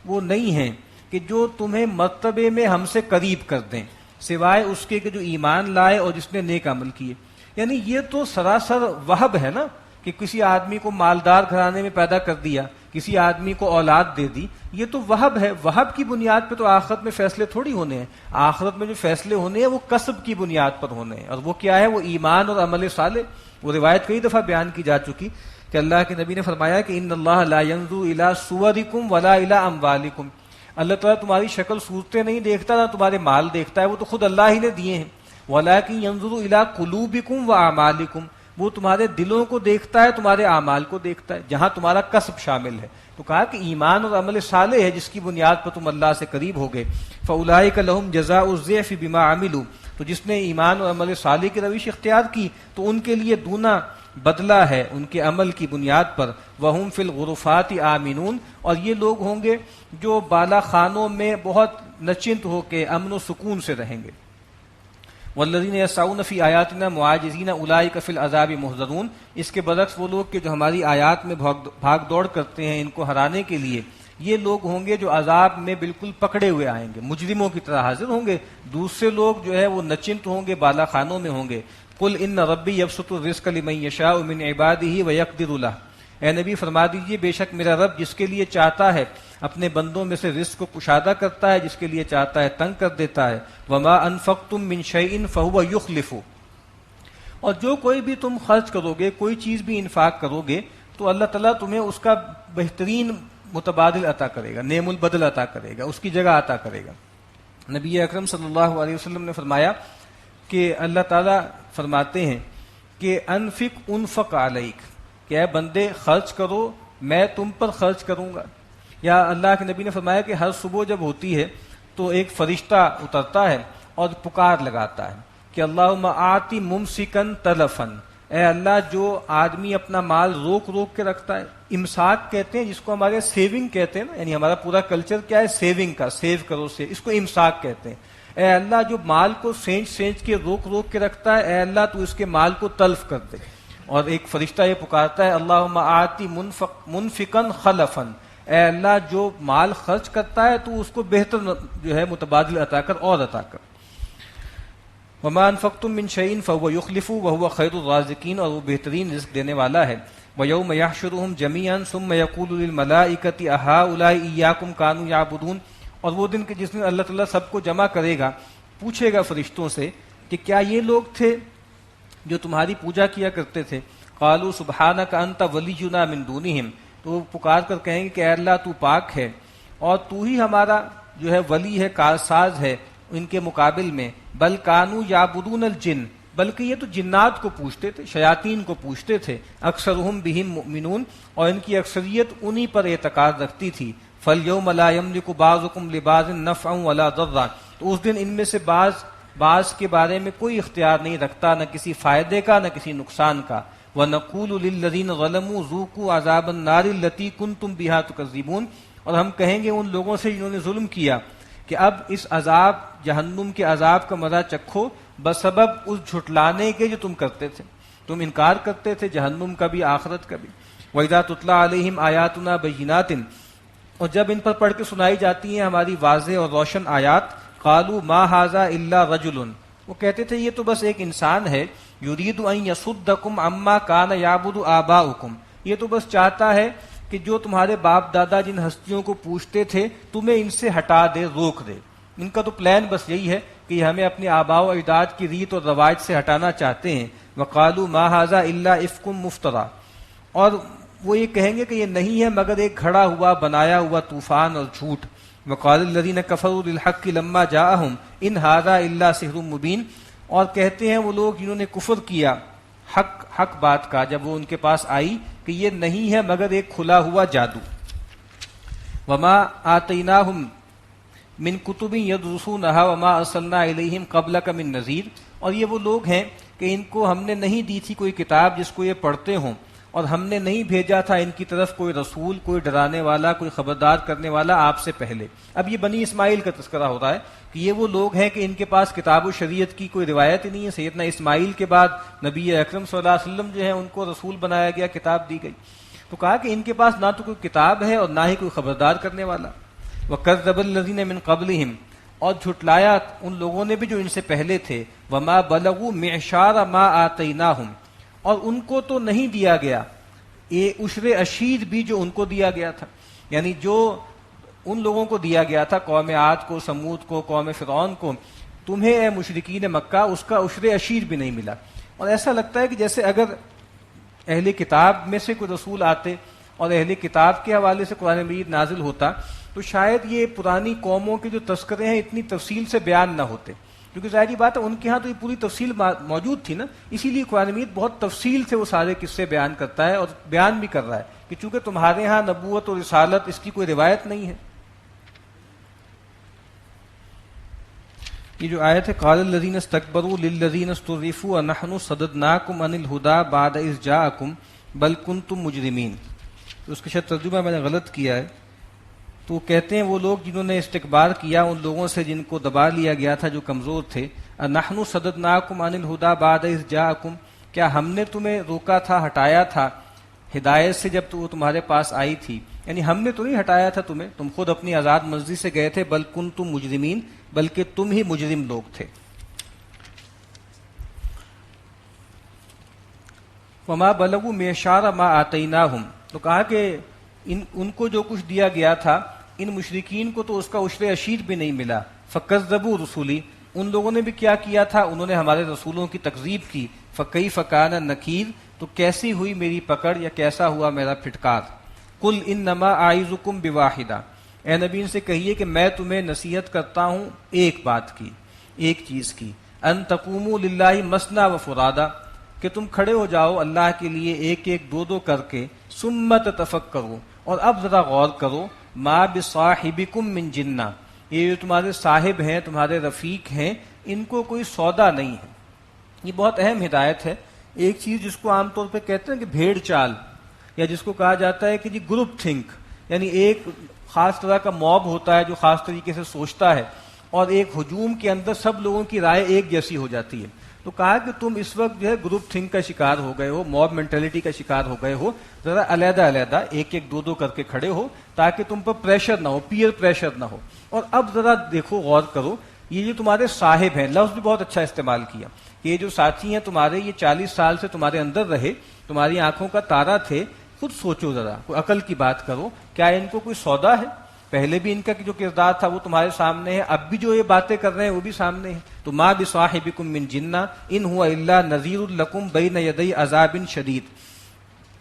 وہ نہیں ہیں کہ جو تمہیں مرتبے میں ہم سے قریب کر دیں، سوائے اس کے کہ جو ایمان لائے اور جس نے نیک عمل کیے۔ یعنی یہ تو سراسر وہب ہے نا کہ کسی آدمی کو مالدار گھرانے میں پیدا کر دیا، کسی آدمی کو اولاد دے دی، یہ تو وہب ہے۔ وہب کی بنیاد پہ تو آخرت میں فیصلے تھوڑی ہونے ہیں، آخرت میں جو فیصلے ہونے ہیں وہ کسب کی بنیاد پر ہونے ہیں، اور وہ کیا ہے، وہ ایمان اور عمل صالح۔ وہ روایت کئی دفعہ بیان کی جا چکی کہ اللہ کے نبی نے فرمایا کہ ان اللہ لا ينظر الى صورکم ولا الى اموالکم، اللہ تعالیٰ تمہاری شکل صورتیں نہیں دیکھتا، نہ تمہارے مال دیکھتا ہے، وہ تو خود اللہ ہی نے دیے ہیں۔ ولیکن ينظر الى قلوبکم واعمالکم، وہ تمہارے دلوں کو دیکھتا ہے، تمہارے اعمال کو دیکھتا ہے، جہاں تمہارا کسب شامل ہے۔ تو کہا کہ ایمان اور عمل صالح ہے جس کی بنیاد پر تم اللہ سے قریب ہوگے۔ فاولئک لهم جزاء الضعف بما عملوا، تو جس نے ایمان اور عمل صالح کی روش اختیار کی تو ان کے لیے دونا بدلہ ہے ان کے عمل کی بنیاد پر۔ وہم فی الغرفات آمنون، اور یہ لوگ ہوں گے جو بالا خانوں میں بہت نچنت ہو کے امن و سکون سے رہیں گے۔ والذین یسعون فی آیاتنا معاجزین اولئک فی العذاب محضرون، اس کے برعکس وہ لوگ کہ جو ہماری آیات میں بھاگ دوڑ کرتے ہیں ان کو ہرانے کے لیے، یہ لوگ ہوں گے جو عذاب میں بالکل پکڑے ہوئے آئیں گے، مجرموں کی طرح حاضر ہوں گے۔ دوسرے لوگ جو ہے وہ نچنت ہوں گے، بالا خانوں میں ہوں گے۔ قل ان ربی یبسط الرزق لمن یشاء من عبادہ ویقدر لہ، اے نبی فرما دیجئے بے شک میرا رب جس کے لیے چاہتا ہے اپنے بندوں میں سے رزق کو کشادہ کرتا ہے، جس کے لیے چاہتا ہے تنگ کر دیتا ہے۔ وما انفقتم من شیء فهو یخلف، اور جو کوئی بھی تم خرچ کرو گے، کوئی چیز بھی انفاق کرو گے تو اللہ تعالیٰ تمہیں اس کا بہترین متبادل عطا کرے گا، نعم البدل عطا کرے گا، اس کی جگہ عطا کرے گا۔ نبی اکرم صلی اللہ علیہ وسلم نے فرمایا کہ اللہ تعالیٰ فرماتے ہیں کہ انفق انفق علیک، کہ اے بندے خرچ کرو میں تم پر خرچ کروں گا۔ یا اللہ کے نبی نے فرمایا کہ ہر صبح جب ہوتی ہے تو ایک فرشتہ اترتا ہے اور پکار لگاتا ہے کہ اللہم آتی ممسکن تلفن، اے اللہ جو آدمی اپنا مال روک روک کے رکھتا ہے، امساک کہتے ہیں جس کو ہمارے سیونگ کہتے ہیں نا، یعنی ہمارا پورا کلچر کیا ہے سیونگ کا، سیو کرو سے، اس کو امساک کہتے ہیں۔ اے اللہ جو مال کو سینچ سینچ کے روک روک کے رکھتا ہے، اے اللہ تو اس کے مال کو تلف کر دے۔ اور ایک فرشتہ یہ پکارتا ہے اللہم آتی منفقا خلفا، اے اللہ جو مال خرچ کرتا ہے تو اس کو بہتر جو ہے متبادل عطا کر اور عطا کر۔ وما انفقتم من شيء فهو يخلف وهو خير الرازقين، اور وہ بہترین رزق دینے والا ہے۔ ويوم يحشرهم جميعا ثم يقول للملائكة أهؤلاء إياكم كانوا يعبدون، اور وہ دن کہ جس دن اللہ تعالیٰ سب کو جمع کرے گا، پوچھے گا فرشتوں سے کہ کیا یہ لوگ تھے جو تمہاری پوجا کیا کرتے تھے؟ قالوا سبحانك انت ولينا من دونهم، تو وہ پکار کر کہیں گے کہ اے اللہ تو پاک ہے اور تو ہی ہمارا جو ہے ولی ہے، کارساز ہے ان کے مقابل میں۔ بل کانوا یعبدون الجن، بلکہ یہ تو جنات کو پوچھتے تھے، شیاطین کو پوچھتے تھے۔ اکثرهم بهم مؤمنون، اور ان کی اکثریت انہی پر اعتقاد رکھتی تھی۔ فالیوم لا یملک بعضکم لبعض نفعا ولا ضرا، تو اس دن ان میں سے بعض کے بارے میں کوئی اختیار نہیں رکھتا، نہ کسی فائدے کا نہ کسی نقصان کا۔ وَنَقُولُ لِلَّذِينَ ظَلَمُوا ذُوقُوا عَذَابَ النَّارِ الَّتِي كُنتُم بِهَا تُكَذِّبُونَ، اور ہم کہیں گے ان لوگوں سے جنہوں نے ظلم کیا کہ اب اس عذاب جہنم کے عذاب کا مزہ چکھو بسبب اس جھٹلانے کے جو تم کرتے تھے، تم انکار کرتے تھے جہنم کا بھی آخرت کا بھی۔ وَإِذَا تُتْلَىٰ عَلَيْهِمْ آيَاتُنَا بَيِّنَاتٍ، اور جب ان پر پڑھ کے سنائی جاتی ہیں ہماری واضح اور روشن آیات، قالوا ما هذا الا رجل، وہ کہتے تھے یہ تو بس ایک انسان ہے، یرید ان یصدکم عما کان یعبد آباؤکم، یہ تو بس چاہتا ہے کہ جو تمہارے باپ دادا جن ہستیوں کو پوچھتے تھے تمہیں ان سے ہٹا دے، روک دے۔ ان کا تو پلان بس یہی ہے کہ یہ ہمیں اپنے آباء و اجداد کی ریت اور روایت سے ہٹانا چاہتے ہیں۔ وقالوا ما هذا الا افک مفترا، اور وہ یہ کہیں گے کہ یہ نہیں ہے مگر ایک گھڑا ہوا بنایا ہوا طوفان اور جھوٹ۔ وقال الذين كفروا للحق لما جاءهم ان هذا الا سحر مبين، اور کہتے ہیں وہ لوگ جنہوں نے کفر کیا حق بات کا جب وہ ان کے پاس آئی کہ یہ نہیں ہے مگر ایک کھلا ہوا جادو۔ وما آتیناہم من کتب یدرسونہا وما ارسلنا الیہم قبلک من نذیر، اور یہ وہ لوگ ہیں کہ ان کو ہم نے نہیں دی تھی کوئی کتاب جس کو یہ پڑھتے ہوں، اور ہم نے نہیں بھیجا تھا ان کی طرف کوئی رسول، کوئی ڈرانے والا، کوئی خبردار کرنے والا آپ سے پہلے۔ اب یہ بنی اسماعیل کا تذکرہ ہو رہا ہے کہ یہ وہ لوگ ہیں کہ ان کے پاس کتاب و شریعت کی کوئی روایت ہی نہیں ہے۔ سیدنا اسماعیل کے بعد نبی اکرم صلی اللہ علیہ وسلم جو ہے ان کو رسول بنایا گیا، کتاب دی گئی، تو کہا کہ ان کے پاس نہ تو کوئی کتاب ہے اور نہ ہی کوئی خبردار کرنے والا۔ وَكَذَّبَ الَّذِينَ مِن قَبْلِهِمْ، اور جھٹلایا ان لوگوں نے بھی جو ان سے پہلے تھے۔ وَمَا بَلَغُوا مِعْشَارَ مَا آتَيْنَاهُمْ، اور ان کو تو نہیں دیا گیا یہ عشر اشیر بھی جو ان کو دیا گیا تھا، یعنی جو ان لوگوں کو دیا گیا تھا، قوم عاد کو، سمود کو، قوم فرعون کو، تمہیں اے مشرکین مکہ اس کا عشر اشیر بھی نہیں ملا۔ اور ایسا لگتا ہے کہ جیسے اگر اہل کتاب میں سے کوئی رسول آتے اور اہل کتاب کے حوالے سے قرآن مجید نازل ہوتا تو شاید یہ پرانی قوموں کے جو تذکرے ہیں اتنی تفصیل سے بیان نہ ہوتے، کیونکہ ظاہری بات ہے ان کے ہاں تو یہ پوری تفصیل موجود تھی نا، اسی لیے قرآن مجید بہت تفصیل سے وہ سارے قصے بیان کرتا ہے اور بیان بھی کر رہا ہے کہ چونکہ تمہارے ہاں نبوت اور رسالت اس کی کوئی روایت نہیں ہے۔ یہ جو آیت ہے قال الذین استکبروا للذین استضعفوا نحن صددناکم عن الہدی بعد اذ جاءکم بل کنتم مجرمین، تو اس کا شاید ترجمہ میں نے غلط کیا ہے، تو کہتے ہیں وہ لوگ جنہوں نے استکبار کیا ان لوگوں سے جن کو دبا لیا گیا تھا، جو کمزور تھے۔ نحن صددناکم عن الہدی بعد اذ جاءکم، کیا ہم نے تمہیں روکا تھا، ہٹایا تھا ہدایت سے جب وہ تمہارے پاس آئی تھی؟ یعنی ہم نے تو نہیں ہٹایا تھا تمہیں، تم خود اپنی آزاد مرضی سے گئے تھے۔ بل کنتم مجرمین، بلکہ تم ہی مجرم لوگ تھے۔ وما بلغوا معشار ما آتیناہم، تو کہا کہ ان کو جو کچھ دیا گیا تھا ان مشرکین کو تو اس کا عشر اشیر بھی نہیں ملا۔ فکذبوا رسولی، ان لوگوں نے بھی کیا کیا تھا، انہوں نے ہمارے رسولوں کی تکذیب کی۔ فکیف کان نکیر، تو کیسی ہوئی میری پکڑ یا کیسا ہوا میرا پھٹکار۔ قل انما اعظکم بواحدہ، اے نبی ان سے کہیے کہ میں تمہیں نصیحت کرتا ہوں ایک بات کی، ایک چیز کی، ان تقوموا للہ مثنی و فرادا، کہ تم کھڑے ہو جاؤ اللہ کے لیے ایک ایک دو دو کر کے، ثم تتفکروا، اور اب ذرا غور کرو، ما بصاحبکم من جنہ، یہ جو تمہارے صاحب ہیں، تمہارے رفیق ہیں، ان کو کوئی سودا نہیں ہے۔ یہ بہت اہم ہدایت ہے ایک چیز جس کو عام طور پہ کہتے ہیں کہ بھیڑ چال، یا جس کو کہا جاتا ہے کہ جی گروپ تھنک، یعنی ایک خاص طرح کا موب ہوتا ہے جو خاص طریقے سے سوچتا ہے، اور ایک ہجوم کے اندر سب لوگوں کی رائے ایک جیسی ہو جاتی ہے. تو کہا کہ تم اس وقت جو ہے گروپ تھنک کا شکار ہو گئے ہو، موب مینٹلٹی کا شکار ہو گئے ہو، ذرا علیحدہ علیحدہ ایک ایک دو دو کر کے کھڑے ہو تاکہ تم پر پریشر نہ ہو، پیئر پریشر نہ ہو. اور اب ذرا دیکھو، غور کرو، یہ جو تمہارے صاحب ہیں، لفظ بھی بہت اچھا استعمال کیا، کہ یہ جو ساتھی ہیں تمہارے، یہ 40 سال سے تمہارے اندر رہے، تمہاری آنکھوں کا تارا تھے. خود سوچو ذرا، کوئی عقل کی بات کرو، کیا ان کو کوئی سودا ہے؟ پہلے بھی ان کا جو کردار تھا وہ تمہارے سامنے ہے، اب بھی جو یہ باتیں کر رہے ہیں وہ بھی سامنے ہے. تو ما بصاحبکم من جنہ ان ہوا الا نذیر لکم بین یدی عذاب شدید،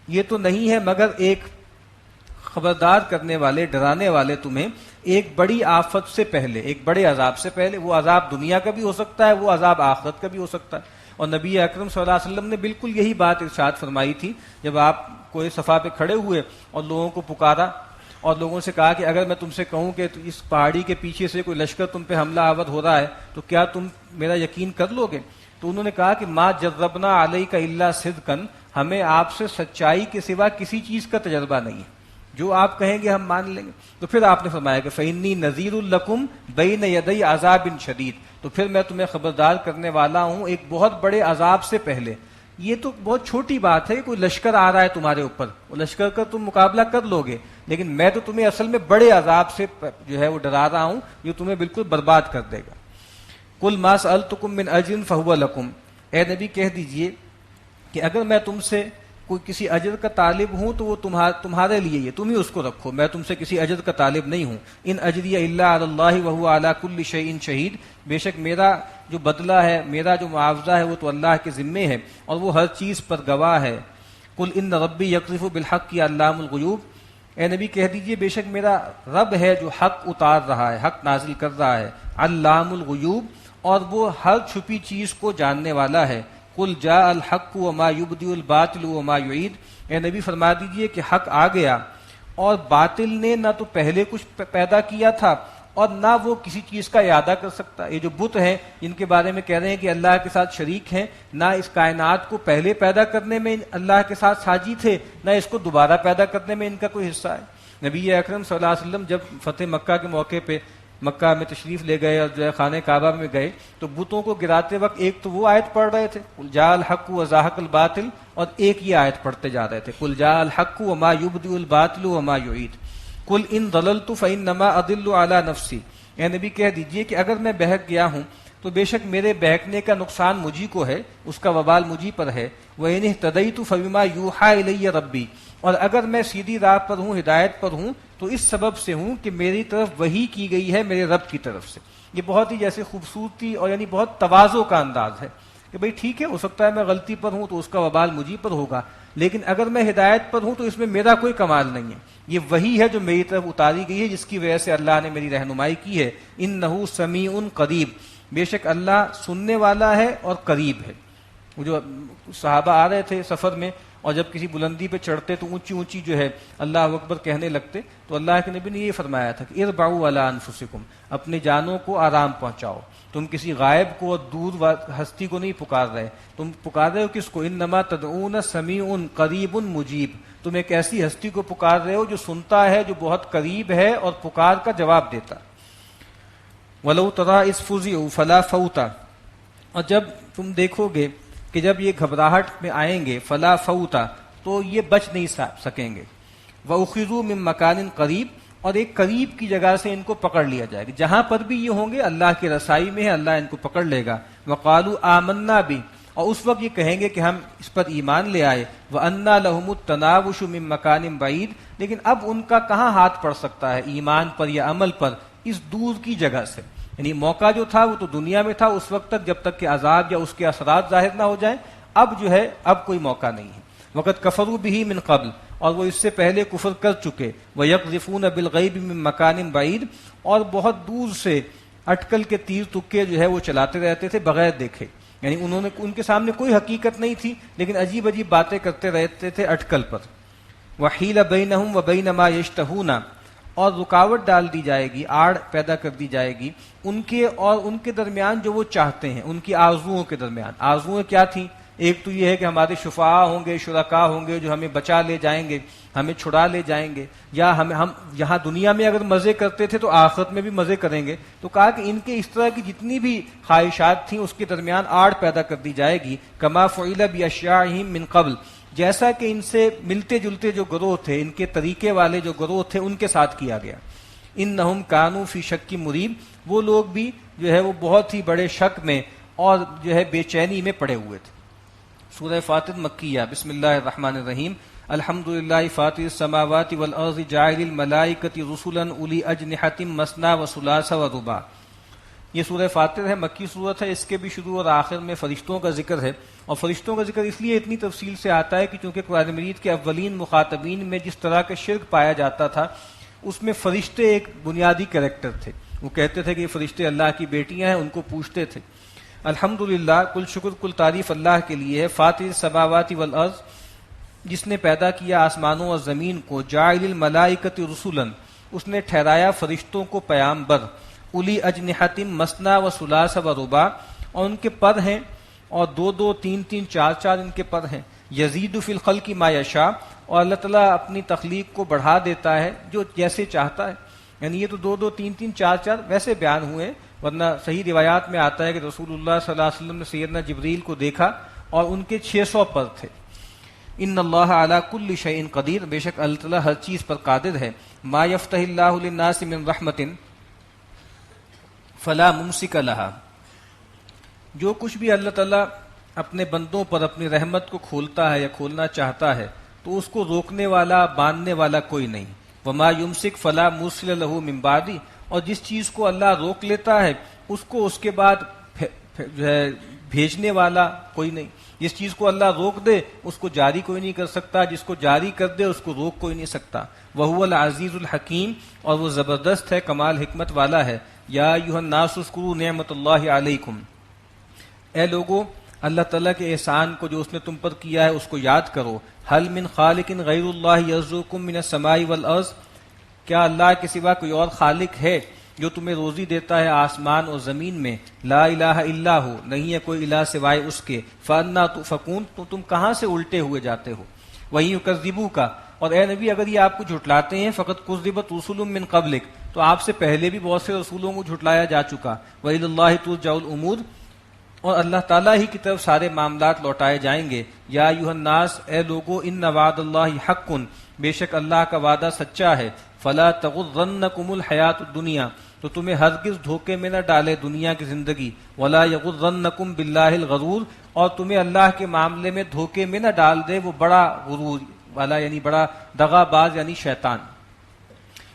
یہ تو نہیں ہے مگر ایک خبردار کرنے والے، ڈرانے والے تمہیں ایک بڑی آفت سے پہلے، ایک بڑے عذاب سے پہلے. وہ عذاب دنیا کا بھی ہو سکتا ہے، وہ عذاب آخرت کا بھی ہو سکتا ہے. اور نبی اکرم صلی اللہ علیہ وسلم نے بالکل یہی بات ارشاد فرمائی تھی جب آپ کوئی صفا پہ کھڑے ہوئے اور لوگوں کو پکارا اور لوگوں سے کہا کہ اگر میں تم سے کہوں کہ اس پہاڑی کے پیچھے سے کوئی لشکر تم پہ حملہ آور ہو رہا ہے تو کیا تم میرا یقین کر لو گے؟ تو انہوں نے کہا کہ ما جربنا علیک الا صدقا، ہمیں آپ سے سچائی کے سوا کسی چیز کا تجربہ نہیں ہے، جو آپ کہیں گے ہم مان لیں گے. تو پھر آپ نے فرمایا کہ فإنی نذیر لکم بین یدی عذاب شدید، تو پھر میں تمہیں خبردار کرنے والا ہوں ایک بہت بڑے عذاب سے پہلے. یہ تو بہت چھوٹی بات ہے کہ کوئی لشکر آ رہا ہے تمہارے اوپر، وہ لشکر کا تم مقابلہ کر لو گے، لیکن میں تو تمہیں اصل میں بڑے عذاب سے جو ہے وہ ڈرا رہا ہوں جو تمہیں بالکل برباد کر دے گا. قل ما سألتکم من اجر فہو لکم، اے نبی کہہ دیجئے کہ اگر میں تم سے کوئی کسی اجر کا طالب ہوں تو وہ تمہارے لیے یہ، تم ہی اس کو رکھو، میں تم سے کسی اجر کا طالب نہیں ہوں. ان اجری الا علی اللہ وہو علی کل شیء شہید، بے شک میرا جو بدلہ ہے، میرا جو معاوضہ ہے وہ تو اللہ کے ذمے ہے اور وہ ہر چیز پر گواہ ہے. قل ان ربی یقذف بالحق علام الغیوب، اے نبی کہہ دیجئے بے شک میرا رب ہے جو حق اتار رہا ہے، حق نازل کر رہا ہے، علام الغیوب، اور وہ ہر چھپی چیز کو جاننے والا ہے. قل جاء الحق وما یبدئ الباطل وما یعید، اے نبی فرما دیجئے کہ حق آ گیا اور باطل نے نہ تو پہلے کچھ پیدا کیا تھا اور نہ وہ کسی چیز کا اعادہ کر سکتا. یہ جو بت ہیں جن کے بارے میں کہہ رہے ہیں کہ اللہ کے ساتھ شریک ہیں، نہ اس کائنات کو پہلے پیدا کرنے میں اللہ کے ساتھ ساجی تھے، نہ اس کو دوبارہ پیدا کرنے میں ان کا کوئی حصہ ہے. نبی اکرم صلی اللہ علیہ وسلم جب فتح مکہ کے موقع پہ مکہ میں تشریف لے گئے اور جو ہے خانہ کعبہ میں گئے تو بتوں کو گراتے وقت ایک تو وہ آیت پڑھ رہے تھے قل جاء الحق وزاحق الباطل، اور ایک یہ آیت پڑھتے جا رہے تھے قل جاء الحق وما یبدئ الباطل وما یعید. قل ان ضللت فانما اضل علی نفسی، اے نبی کہہ دیجئے کہ اگر میں بہک گیا ہوں تو بے شک میرے بہکنے کا نقصان مجھی کو ہے، اس کا وبال مجھی پر ہے. وَإِنِ اهْتَدَيْتُ فَبِمَا يُوحَىٰ إِلَيَّ رَبِّي، اور اگر میں سیدھی راہ پر ہوں، ہدایت پر ہوں، تو اس سبب سے ہوں کہ میری طرف وحی کی گئی ہے میرے رب کی طرف سے. یہ بہت ہی جیسے خوبصورتی اور یعنی بہت تواضع کا انداز ہے کہ بھئی ٹھیک ہے، ہو سکتا ہے میں غلطی پر ہوں تو اس کا وبال مجھی پر ہوگا، لیکن اگر میں ہدایت پر ہوں تو اس میں میرا کوئی کمال نہیں ہے. یہ وہی ہے جو میری طرف اتاری گئی ہے جس کی وجہ سے اللہ نے میری رہنمائی کی ہے. انہ سمیع قریب، بے شک اللہ سننے والا ہے اور قریب ہے. وہ جو صحابہ آ رہے تھے سفر میں اور جب کسی بلندی پہ چڑھتے تو اونچی اونچی جو ہے اللہ اکبر کہنے لگتے تو اللہ کے نبی نے یہ فرمایا تھا کہ اربعوا علی انفسکم، اپنی جانوں کو آرام پہنچاؤ. تم کسی غائب کو اور دور ہستی کو نہیں پکار رہے، تم پکار رہے ہو کس کو؟ انما تدعون سمیع قریب مجیب، تم ایک ایسی ہستی کو پکار رہے ہو جو سنتا ہے، جو بہت قریب ہے اور پکار کا جواب دیتا. وَلَوْ تَرَىٰ إِذْ فُزِعُوا فَلَا فَوْتَ، اور جب تم دیکھو گے کہ جب یہ گھبراہٹ میں آئیں گے فلا فوتا، تو یہ بچ نہیں سکیں گے. وَأُخِذُوا مِن مَكَانٍ قریب، اور ایک قریب کی جگہ سے ان کو پکڑ لیا جائے گا. جہاں پر بھی یہ ہوں گے اللہ کی رسائی میں ہے، اللہ ان کو پکڑ لے گا. وَقَالُوا آمَنَّا بِهِ، اور اس وقت یہ کہیں گے کہ ہم اس پر ایمان لے آئے. وَأَنَّا لَهُمُ التَّنَاوُشُ مِن مَكَانٍ بَعِيدٍ، لیکن اب ان کا کہاں ہاتھ پڑ سکتا ہے ایمان پر یا عمل پر اس دور کی جگہ سے. یعنی موقع جو تھا وہ تو دنیا میں تھا اس وقت تک جب تک کہ عذاب یا اس کے اثرات ظاہر نہ ہو جائیں. اب جو ہے اب کوئی موقع نہیں ہے. وقت کفروا به من قبل، اور وہ اس سے پہلے کفر کر چکے. وَيَقْذِفُونَ بِالْغَيْبِ مِن مَكَانٍ بَعِيدٍ، اور بہت دور سے اٹکل کے تیر تکے جو ہے وہ چلاتے رہتے تھے بغیر دیکھے. یعنی ان کے سامنے کوئی حقیقت نہیں تھی لیکن عجیب عجیب باتیں کرتے رہتے تھے اٹکل پر. وَحِيلَ بَيْنَهُمْ وَبَيْنَ مَا يَشْتَهُونَ، اور رکاوٹ ڈال دی جائے گی، آڑ پیدا کر دی جائے گی ان کے اور ان کے درمیان جو وہ چاہتے ہیں، ان کی آرزوؤں کے درمیان. آرزوئیں کیا تھیں ایک تو یہ ہے کہ ہمارے شفعاء ہوں گے، شرکاء ہوں گے جو ہمیں بچا لے جائیں گے، ہمیں چھڑا لے جائیں گے، یا ہم یہاں دنیا میں اگر مزے کرتے تھے تو آخرت میں بھی مزے کریں گے. تو کہا کہ ان کے اس طرح کی جتنی بھی خواہشات تھیں اس کے درمیان آڑ پیدا کر دی جائے گی. کما فعل باشیاعہم من قبل، جیسا کہ ان سے ملتے جلتے جو گروہ تھے، ان کے طریقے والے جو گروہ تھے ان کے ساتھ کیا گیا. انہم کانوا فی شک مریب، وہ لوگ بھی جو ہے وہ بہت ہی بڑے شک میں اور جو ہے بے چینی میں پڑے ہوئے تھے. سورہ فاطر مکیہ. بسم اللہ الرحمن الرحیم. الحمد للہ فاطر السماوات والارض جاعل الملائکۃ رسلا اولی اجنحۃ مثنی وثلاث ورباع. یہ سورہ فاطر ہے، مکی صورت ہے. اس کے بھی شروع اور آخر میں فرشتوں کا ذکر ہے، اور فرشتوں کا ذکر اس لیے اتنی تفصیل سے آتا ہے کہ چونکہ قرآن مجید کے اولین مخاطبین میں جس طرح کا شرک پایا جاتا تھا اس میں فرشتے ایک بنیادی کریکٹر تھے. وہ کہتے تھے کہ یہ فرشتے اللہ کی بیٹیاں ہیں، ان کو پوچھتے تھے. الحمدللہ، کل شکر کل تعریف اللہ کے لیے ہے. فاطر السماوات والارض، جس نے پیدا کیا آسمانوں اور زمین کو. جاعل الملائکۃ رسلا، اس نے ٹھہرایا فرشتوں کو پیامبر. اولی اجنحۃ مثنی وثلاث ورباع، اور ان کے پر ہیں اور دو دو تین تین چار چار ان کے پر ہیں. یزید فی الخلق ما یشاء، اور اللہ تعالیٰ اپنی تخلیق کو بڑھا دیتا ہے جو جیسے چاہتا ہے. یعنی یہ تو دو دو تین تین چار چار ویسے بیان ہوئے، ورنہ صحیح روایات میں آتا ہے کہ رسول اللہ صلی اللہ علیہ وسلم نے سیدنا جبریل کو دیکھا اور ان کے 600 پر تھے. ان اللہ علی کل شیء قدیر، بے شک اللہ تعالیٰ ہر چیز پر قادر ہے. ما یفتح اللہ للناس من رحمت فلا ممسک لہا، جو کچھ بھی اللہ تعالیٰ اپنے بندوں پر اپنی رحمت کو کھولتا ہے یا کھولنا چاہتا ہے تو اس کو روکنے والا باندھنے والا کوئی نہیں. وما یمسک فلا مرسل لہ من بعدہ، اور جس چیز کو اللہ روک لیتا ہے اس کو اس کے بعد جو ہے بھیجنے والا کوئی نہیں. جس چیز کو اللہ روک دے اس کو جاری کوئی نہیں کر سکتا، جس کو جاری کر دے اس کو روک کوئی نہیں سکتا. وہو العزیز الحکیم، اور وہ زبردست ہے، کمال حکمت والا ہے. یا ایھا الناس اذکروا نعمت اللہ علیکم، اے لوگو اللہ تعالیٰ کے احسان کو جو اس نے تم پر کیا ہے اس کو یاد کرو. حل من خالق غیر اللہ یرزقکم من السماء والارض، کیا اللہ کے سوا کوئی اور خالق ہے جو تمہیں روزی دیتا ہے آسمان اور زمین میں؟ لا الہ الا ہو، نہیں ہے کوئی الہ سوائے اس کے. فانا تؤفکون، تو تم کہاں سے الٹے ہوئے جاتے ہو. وہیں یکذبوک، اور اے نبی اگر یہ آپ کو جھٹلاتے ہیں، فقط کذبت رسل من قبلک، تو آپ سے پہلے بھی بہت سے رسولوں کو جھٹلایا جا چکا. وإلی اللہ ترجع الامور، اور اللہ تعالیٰ ہی کی طرف سارے معاملات لوٹائے جائیں گے. یا ایھا الناس، اے لوگو، ان وعد اللہ حق، بے شک اللہ کا وعدہ سچا ہے. فلا تغرنکم الحیات الدنیا، تو تمہیں ہرگز دھوکے میں نہ ڈالے دنیا کی زندگی. ولا یغرنکم باللہ الغرور، اور تمہیں اللہ کے معاملے میں دھوکے میں نہ ڈال دے وہ بڑا غرور والا، یعنی بڑا دغا باز، یعنی شیطان.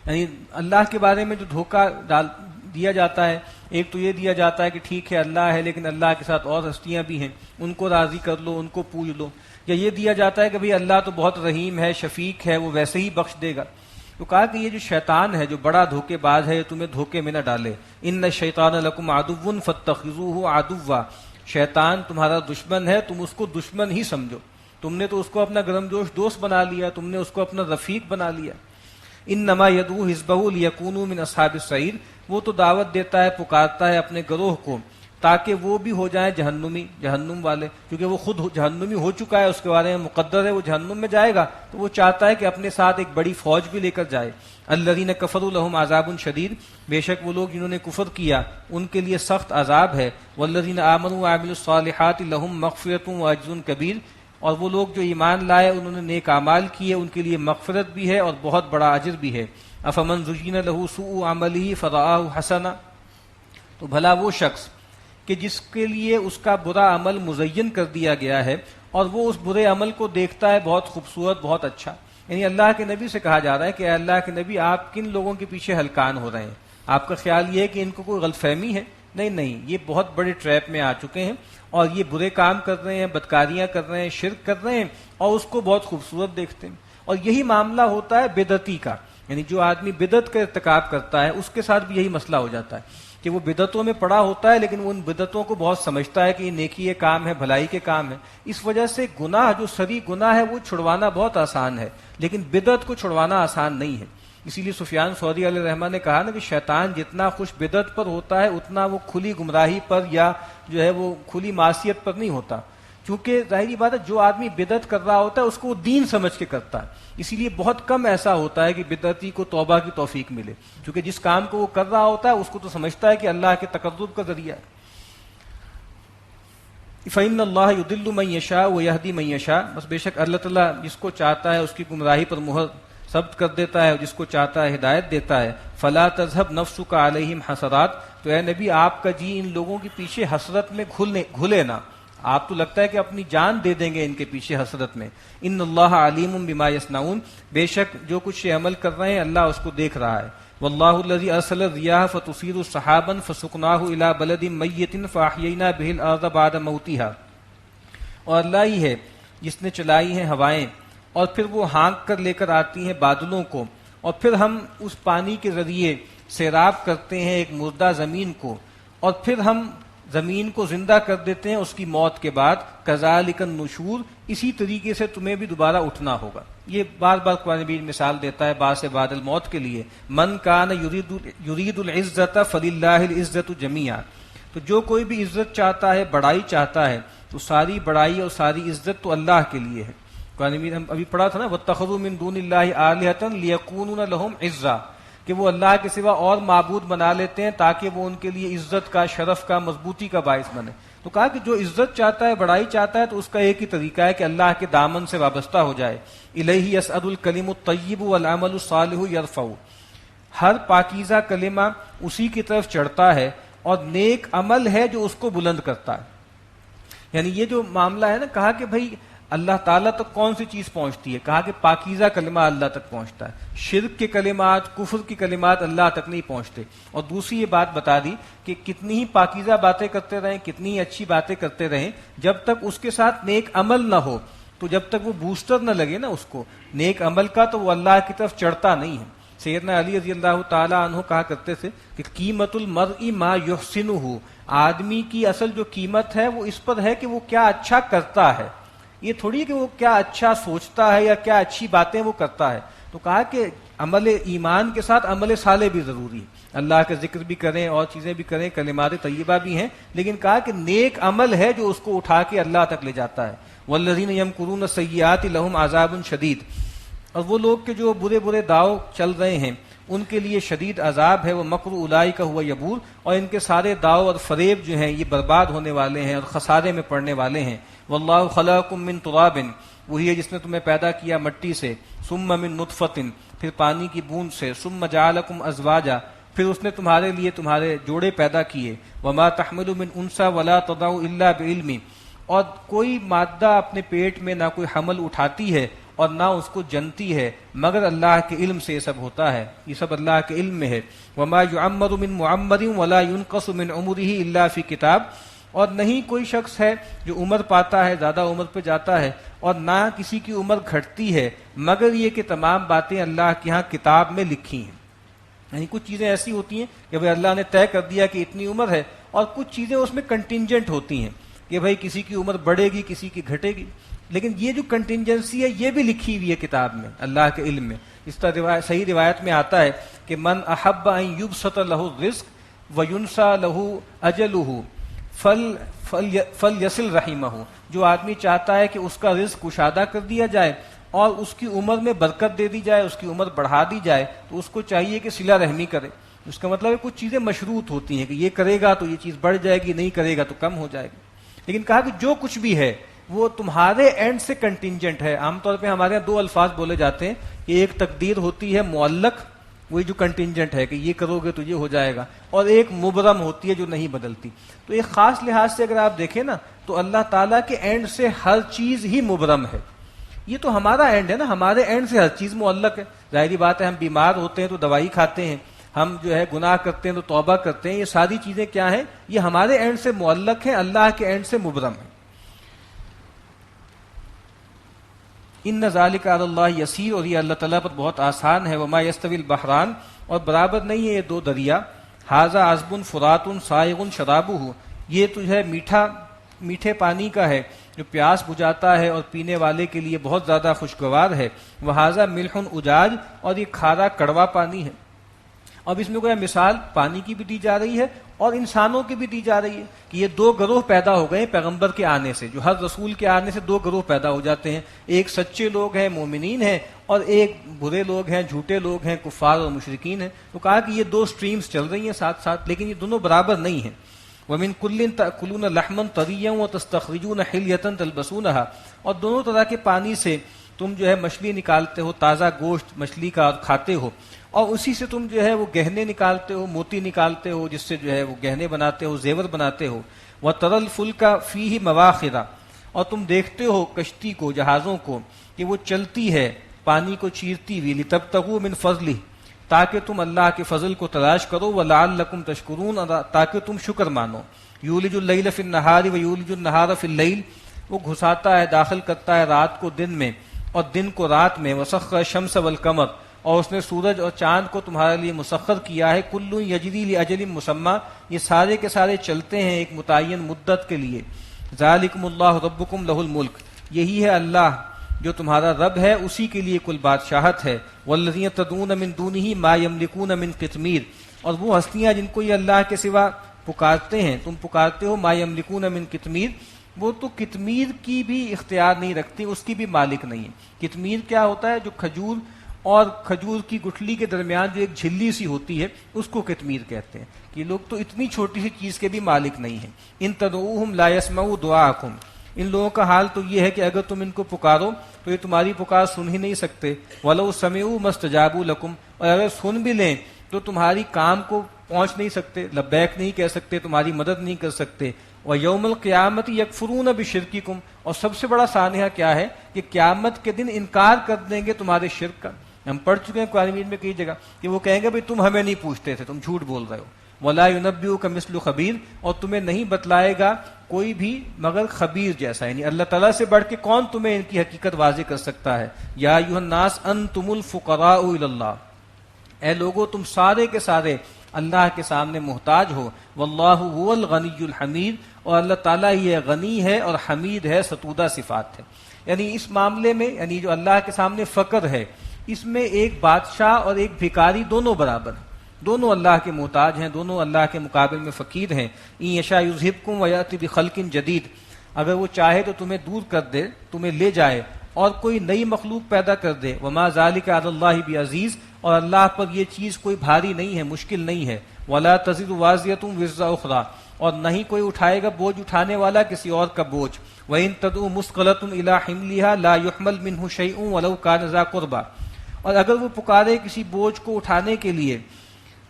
یعنی اللہ کے بارے میں جو دھوکہ ڈال دیا جاتا ہے، ایک تو یہ دیا جاتا ہے کہ ٹھیک ہے اللہ ہے لیکن اللہ کے ساتھ اور ہستیاں بھی ہیں، ان کو راضی کر لو، ان کو پوج لو. یا یہ دیا جاتا ہے کہ بھئی اللہ تو بہت رحیم ہے، شفیق ہے، وہ ویسے ہی بخش دے گا. تو کہا کہ یہ جو شیطان ہے جو بڑا دھوکے باز ہے، تمہیں دھوکے میں نہ ڈالے. ان الشیطان لکم عدو فاتخذوہ عدوا، شیطان تمہارا دشمن ہے، تم اس کو دشمن ہی سمجھو. تم نے تو اس کو اپنا گرم جوش دوست بنا لیا، تم نے اس کو اپنا رفیق بنا لیا. انما یدعو حزبہ لیکونوا من اصحاب السعیر، وہ تو دعوت دیتا ہے، پکارتا ہے اپنے گروہ کو تاکہ وہ بھی ہو جائیں جہنمی، جہنم والے، کیونکہ وہ خود جہنمی ہو چکا ہے، اس کے بارے میں مقدر ہے وہ جہنم میں جائے گا، تو وہ چاہتا ہے کہ اپنے ساتھ ایک بڑی فوج بھی لے کر جائے. الذین کفروا لہم عذاب شدید، بے شک وہ لوگ جنہوں نے کفر کیا ان کے لیے سخت عذاب ہے. والذین آمنوا وعملوا الصالحات لہم مغفرۃ واجر کبیر، اور وہ لوگ جو ایمان لائے انہوں نے نیک اعمال کیے ان کے لیے مغفرت بھی ہے اور بہت بڑا اجر بھی ہے. افمن زین لہ سوء عملہ فرآہ حسنا، تو بھلا وہ شخص کہ جس کے لیے اس کا برا عمل مزین کر دیا گیا ہے اور وہ اس برے عمل کو دیکھتا ہے بہت خوبصورت، بہت اچھا. یعنی اللہ کے نبی سے کہا جا رہا ہے کہ اے اللہ کے نبی آپ کن لوگوں کے پیچھے ہلکان ہو رہے ہیں؟ آپ کا خیال یہ ہے کہ ان کو کوئی غلط فہمی ہے؟ نہیں، یہ بہت بڑے ٹریپ میں آ چکے ہیں اور یہ برے کام کر رہے ہیں، بدکاریاں کر رہے ہیں، شرک کر رہے ہیں اور اس کو بہت خوبصورت دیکھتے ہیں. اور یہی معاملہ ہوتا ہے بدعتی کا، یعنی جو آدمی بدعت کا ارتکاب کرتا ہے اس کے ساتھ بھی یہی مسئلہ ہو جاتا ہے کہ وہ بدعتوں میں پڑا ہوتا ہے لیکن وہ ان بدعتوں کو بہت سمجھتا ہے کہ یہ نیکی کے کام ہے، بھلائی کے کام ہے. اس وجہ سے گناہ، جو سری گناہ ہے وہ چھڑوانا بہت آسان ہے لیکن بدعت کو چھڑوانا آسان نہیں ہے. اسی لیے سفیان ثوری علیہ الرحمہ نے کہا نا کہ شیطان جتنا خوش بدعت پر ہوتا ہے اتنا وہ کھلی گمراہی پر یا جو ہے وہ کھلی معصیت پر نہیں ہوتا. چونکہ ظاہری بات ہے جو آدمی بدعت کر رہا ہوتا ہے اس کو وہ دین سمجھ کے کرتا ہے، اسی لیے بہت کم ایسا ہوتا ہے کہ بدعتی کو توبہ کی توفیق ملے، کیونکہ جس کام کو وہ کر رہا ہوتا ہے اس کو تو سمجھتا ہے کہ اللہ کے تقرب کا ذریعہ ہے۔ فَإِنَّ اللَّهَ يُضِلُّ مَن يَشَاءُ وَيَهْدِي مَن يَشَاءُ، بس بے شک اللہ تعالیٰ جس کو چاہتا ہے اس کی گمراہی پر مہر ثبت کر دیتا ہے اور جس کو چاہتا ہے ہدایت دیتا ہے۔ فَلَا تَذْهَبْ نَفْسُكَ عَلَيْهِمْ حَسَرَاتٍ، تو اے نبی آپ کا جی ان لوگوں کے پیچھے حسرت میں گھلے نہ، آپ تو لگتا ہے کہ اپنی جان دے دیں گے ان کے پیچھے حسرت میں۔ ان اللہ علیم بما یصنعون، بے شک جو کچھ یہ عمل کر رہے ہیں اللہ اس کو دیکھ رہا ہے۔ واللہ الذی ارسل الرياح فتصير سحابا فسقناه الى بلد میت فاحیینا به الارض بعد موتها، اور اللہ ہی ہے جس نے چلائی ہیں ہوائیں اور پھر وہ ہانک کر لے کر آتی ہیں بادلوں کو، اور پھر ہم اس پانی کے ذریعے سیراب کرتے ہیں ایک مردہ زمین کو، اور پھر ہم زمین کو زندہ کر دیتے ہیں اس کی موت کے بعد۔ کذالک النشور، اسی طریقے سے تمہیں بھی دوبارہ اٹھنا ہوگا۔ یہ بار بار قرآن مجید مثال دیتا ہے بعث بعد الموت کے لیے۔ من کان یرید العزت فللہ العزت جمیعا، تو جو کوئی بھی عزت چاہتا ہے، بڑائی چاہتا ہے، تو ساری بڑائی اور ساری عزت تو اللہ کے لیے ہے۔ قرآن مجید ہم ابھی پڑھا تھا نا، واتخذوا من دون اللہ آلہۃ لیکونوا لہم عزا، کہ وہ اللہ کے سوا اور معبود بنا لیتے ہیں تاکہ وہ ان کے لیے عزت کا، شرف کا، مضبوطی کا باعث بنے۔ تو کہا کہ جو عزت چاہتا ہے، بڑائی چاہتا ہے، تو اس کا ایک ہی طریقہ ہے کہ اللہ کے دامن سے وابستہ ہو جائے۔ الیہ یصعد الکلم الطیب والعمل الصالح یرفعہ، ہر پاکیزہ کلمہ اسی کی طرف چڑھتا ہے اور نیک عمل ہے جو اس کو بلند کرتا ہے۔ یعنی یہ جو معاملہ ہے نا، کہا کہ بھائی اللہ تعالیٰ تک کون سی چیز پہنچتی ہے؟ کہا کہ پاکیزہ کلمہ اللہ تک پہنچتا ہے، شرک کے کلمات، کفر کی کلمات اللہ تک نہیں پہنچتے۔ اور دوسری یہ بات بتا دی کہ کتنی ہی پاکیزہ باتیں کرتے رہیں، کتنی ہی اچھی باتیں کرتے رہیں، جب تک اس کے ساتھ نیک عمل نہ ہو، تو جب تک وہ بوسٹر نہ لگے نا اس کو نیک عمل کا، تو وہ اللہ کی طرف چڑھتا نہیں ہے۔ سیدنا علی رضی اللہ تعالیٰ عنہ کہا کرتے تھے کہ قیمت المرء ما یحسنہ، آدمی کی اصل جو قیمت ہے وہ اس پر ہے کہ وہ کیا اچھا کرتا ہے، یہ تھوڑی کہ وہ کیا اچھا سوچتا ہے یا کیا اچھی باتیں وہ کرتا ہے۔ تو کہا کہ عمل ایمان کے ساتھ عمل صالح بھی ضروری ہے، اللہ کا ذکر بھی کریں اور چیزیں بھی کریں، کلمات طیبہ بھی ہیں، لیکن کہا کہ نیک عمل ہے جو اس کو اٹھا کے اللہ تک لے جاتا ہے۔ والذین یمکرون السیئات لہم عذاب شدید، اور وہ لوگ کہ جو برے برے داؤ چل رہے ہیں ان کے لیے شدید عذاب ہے۔ وہ مکر اولئک ہوا یبور، اور ان کے سارے داؤ اور فریب جو ہیں یہ برباد ہونے والے ہیں اور خسارے میں پڑنے والے ہیں۔ واللہ خلقکم من تراب، وہی ہے جس نے تمہیں پیدا کیا مٹی سے، ثم من نطفۃ، پھر پانی کی بوند سے، ثم جعلکم ازواجا، پھر اس نے تمہارے لیے تمہارے جوڑے پیدا کیے۔ وما تحمل من انثی ولا تضع الا بعلم، اور کوئی مادہ اپنے پیٹ میں نہ کوئی حمل اٹھاتی ہے اور نہ اس کو جنتی ہے مگر اللہ کے علم سے یہ سب ہوتا ہے، یہ سب اللہ کے علم میں ہے۔ وما يعمر من معمر ولا ينقص من عمره الا فی کتاب، اور نہیں کوئی شخص ہے جو عمر پاتا ہے، زیادہ عمر پہ جاتا ہے، اور نہ کسی کی عمر گھٹتی ہے مگر یہ کہ تمام باتیں اللہ کے ہاں کتاب میں لکھی ہیں۔ یعنی کچھ چیزیں ایسی ہوتی ہیں کہ بھئی اللہ نے طے کر دیا کہ اتنی عمر ہے، اور کچھ چیزیں اس میں کنٹینجنٹ ہوتی ہیں کہ بھئی کسی کی عمر بڑھے گی، کسی کی گھٹے گی، لیکن یہ جو کنٹینجنسی ہے یہ بھی لکھی ہوئی ہے کتاب میں، اللہ کے علم میں۔ اس طرح صحیح روایت میں آتا ہے کہ من احب ان یبسط له الرزق وینسى له اجله فلیصل رحمہ، جو آدمی چاہتا ہے کہ اس کا رزق کشادہ کر دیا جائے اور اس کی عمر میں برکت دے دی جائے، اس کی عمر بڑھا دی جائے، تو اس کو چاہیے کہ صلہ رحمی کرے۔ اس کا مطلب ہے کچھ چیزیں مشروط ہوتی ہیں کہ یہ کرے گا تو یہ چیز بڑھ جائے گی، نہیں کرے گا تو کم ہو جائے گی۔ لیکن کہا کہ جو کچھ بھی ہے وہ تمہارے اینڈ سے کنٹینجنٹ ہے۔ عام طور پہ ہمارے یہاں دو الفاظ بولے جاتے ہیں کہ ایک تقدیر ہوتی ہے معلق، وہی جو کنٹینجنٹ ہے کہ یہ کرو گے تو یہ ہو جائے گا، اور ایک مبرم ہوتی ہے جو نہیں بدلتی۔ تو ایک خاص لحاظ سے اگر آپ دیکھیں نا تو اللہ تعالیٰ کے اینڈ سے ہر چیز ہی مبرم ہے۔ یہ تو ہمارا اینڈ ہے نا، ہمارے اینڈ سے ہر چیز معلق ہے۔ ظاہری بات ہے ہم بیمار ہوتے ہیں تو دوائی کھاتے ہیں، ہم جو ہے گناہ کرتے ہیں تو توبہ کرتے ہیں، یہ ساری چیزیں کیا ہیں؟ یہ ہمارے اینڈ سے معلق ہیں، اللہ کے اینڈ سے مبرم ہیں۔ ان ذالک علی اللہ یسیر، اور یہ اللہ تعالیٰ پر بہت آسان ہے۔ وما یستوی البحران، اور برابر نہیں ہے یہ دو دریا، ھذا عذب فرات سائغ شرابہ، یہ تو ہے میٹھے پانی کا ہے جو پیاس بجھاتا ہے اور پینے والے کے لیے بہت زیادہ خوشگوار ہے۔ وھذا ملح اجاج، اور یہ کھارا کڑوا پانی ہے۔ اب اس میں کوئی مثال پانی کی بھی دی جا رہی ہے اور انسانوں کی بھی دی جا رہی ہے کہ یہ دو گروہ پیدا ہو گئے پیغمبر کے آنے سے، جو ہر رسول کے آنے سے دو گروہ پیدا ہو جاتے ہیں، ایک سچے لوگ ہیں مومنین ہیں اور ایک برے لوگ ہیں جھوٹے لوگ ہیں کفار اور مشرکین ہیں. تو کہا کہ یہ دو سٹریمز چل رہی ہیں ساتھ ساتھ، لیکن یہ دونوں برابر نہیں ہیں. وَمِن كُلٍّ تَأْكُلُونَ لَحْمًا طَرِيًّا وَتَسْتَخْرِجُونَ حِلْيَةً تَلْبَسُونَهَا، اور دونوں طرح کے پانی سے تم جو ہے مچھلی نکالتے ہو، تازہ گوشت مچھلی کا کھاتے ہو، اور اسی سے تم جو ہے وہ گہنے نکالتے ہو، موتی نکالتے ہو، جس سے جو ہے وہ گہنے بناتے ہو، زیور بناتے ہو. وَتَرَى الْفُلْكَ فِيهِ مَوَاخِرَ، اور تم دیکھتے ہو کشتی کو، جہازوں کو، کہ وہ چلتی ہے پانی کو چیرتی ہوئی، لِتَبْتَغُوا مِنْ فَضْلِهِ، تاکہ تم اللہ کے فضل کو تلاش کرو، وَلَعَلَّكُمْ تَشْكُرُونَ، تاکہ تم شکر مانو. یولج اللیل فی النہار ویولج النہار فی اللیل، وہ گھساتا ہے داخل کرتا ہے رات کو دن میں اور دن کو رات میں. وسخر الشمس والقمر، اور اس نے سورج اور چاند کو تمہارے لیے مسخر کیا ہے. کل یجری لاجل مسمى، یہ سارے کے سارے چلتے ہیں ایک متعین مدت کے لیے. ذالکم اللہ ربکم لہ الملک، یہی ہے اللہ جو تمہارا رب ہے، اسی کے لیے کل بادشاہت ہے. والذین تدعون من دونہ ما یملکون من قطمیر، اور وہ ہستیاں جن کو یہ اللہ کے سوا پکارتے ہیں، تم پکارتے ہو، ما یملکون من قطمیر، وہ تو قطمیر کی بھی اختیار نہیں رکھتی، اس کی بھی مالک نہیں ہے. قطمیر کیا ہوتا ہے؟ جو کھجور اور کھجور کی گٹھلی کے درمیان جو ایک جھلی سی ہوتی ہے، اس کو قطمیر کہتے ہیں. کہ لوگ تو اتنی چھوٹی سی چیز کے بھی مالک نہیں ہیں. ان تدعوہم لا یسمعوا دعاءکم، ان لوگوں کا حال تو یہ ہے کہ اگر تم ان کو پکارو تو یہ تمہاری پکار سن ہی نہیں سکتے. وَلَوْ سَمِعُوا مَا اسْتَجَابُوا لَكُمْ، اور اگر سن بھی لیں تو تمہاری کام کو پہنچ نہیں سکتے، لبیک نہیں کہہ سکتے، تمہاری مدد نہیں کر سکتے. وَيَوْمَ الْقِيَامَةِ يَكْفُرُونَ بِشِرْكِكُمْ، اور سب سے بڑا سانحہ کیا ہے کہ قیامت کے دن انکار کر دیں گے تمہارے شرک کا. ہم پڑھ چکے ہیں قرآن مجید میں کئی جگہ کہ وہ کہیں گے بھئی تم ہمیں نہیں پوچھتے تھے، تم جھوٹ بول رہے ہو. وَلَا يُنَبِّئُكَ مِثْلُ خَبِيرٍ، اور تمہیں نہیں بتلائے گا کوئی بھی مگر خبیر جیسا، یعنی اللہ تعالیٰ سے بڑھ کے کون تمہیں ان کی حقیقت واضح کر سکتا ہے. یا ایھا الناس انتم الفقراء الی اللہ، اے لوگو تم سارے کے سارے اللہ کے سامنے محتاج ہو. واللہ هو الغنی الحمید، اور اللہ تعالیٰ ہی غنی ہے اور حمید ہے، ستودہ صفات ہے. یعنی اس معاملے میں، یعنی جو اللہ کے سامنے فقر ہے، اس میں ایک بادشاہ اور ایک بھکاری دونوں برابر ہیں، دونوں اللہ کے محتاج ہیں، دونوں اللہ کے مقابل میں فقیر ہیں. ان یشاء یذھبکم ویأتی بخلق جدید، اگر وہ چاہے تو تمہیں دور کر دے، تمہیں لے جائے اور کوئی نئی مخلوق پیدا کر دے. وما ذلک علی اللہ بعزیز، اور اللہ پر یہ چیز کوئی بھاری نہیں ہے، مشکل نہیں ہے. ولا تزر وازرۃ وزر اخری، اور نہیں کوئی اٹھائے گا بوجھ اٹھانے والا کسی اور کا بوجھ. وان تدع مثقلۃ الی حملها لا يحمل منه شیء ولو کان ذا قربى، اور اگر وہ پکارے کسی بوجھ کو اٹھانے کے لیے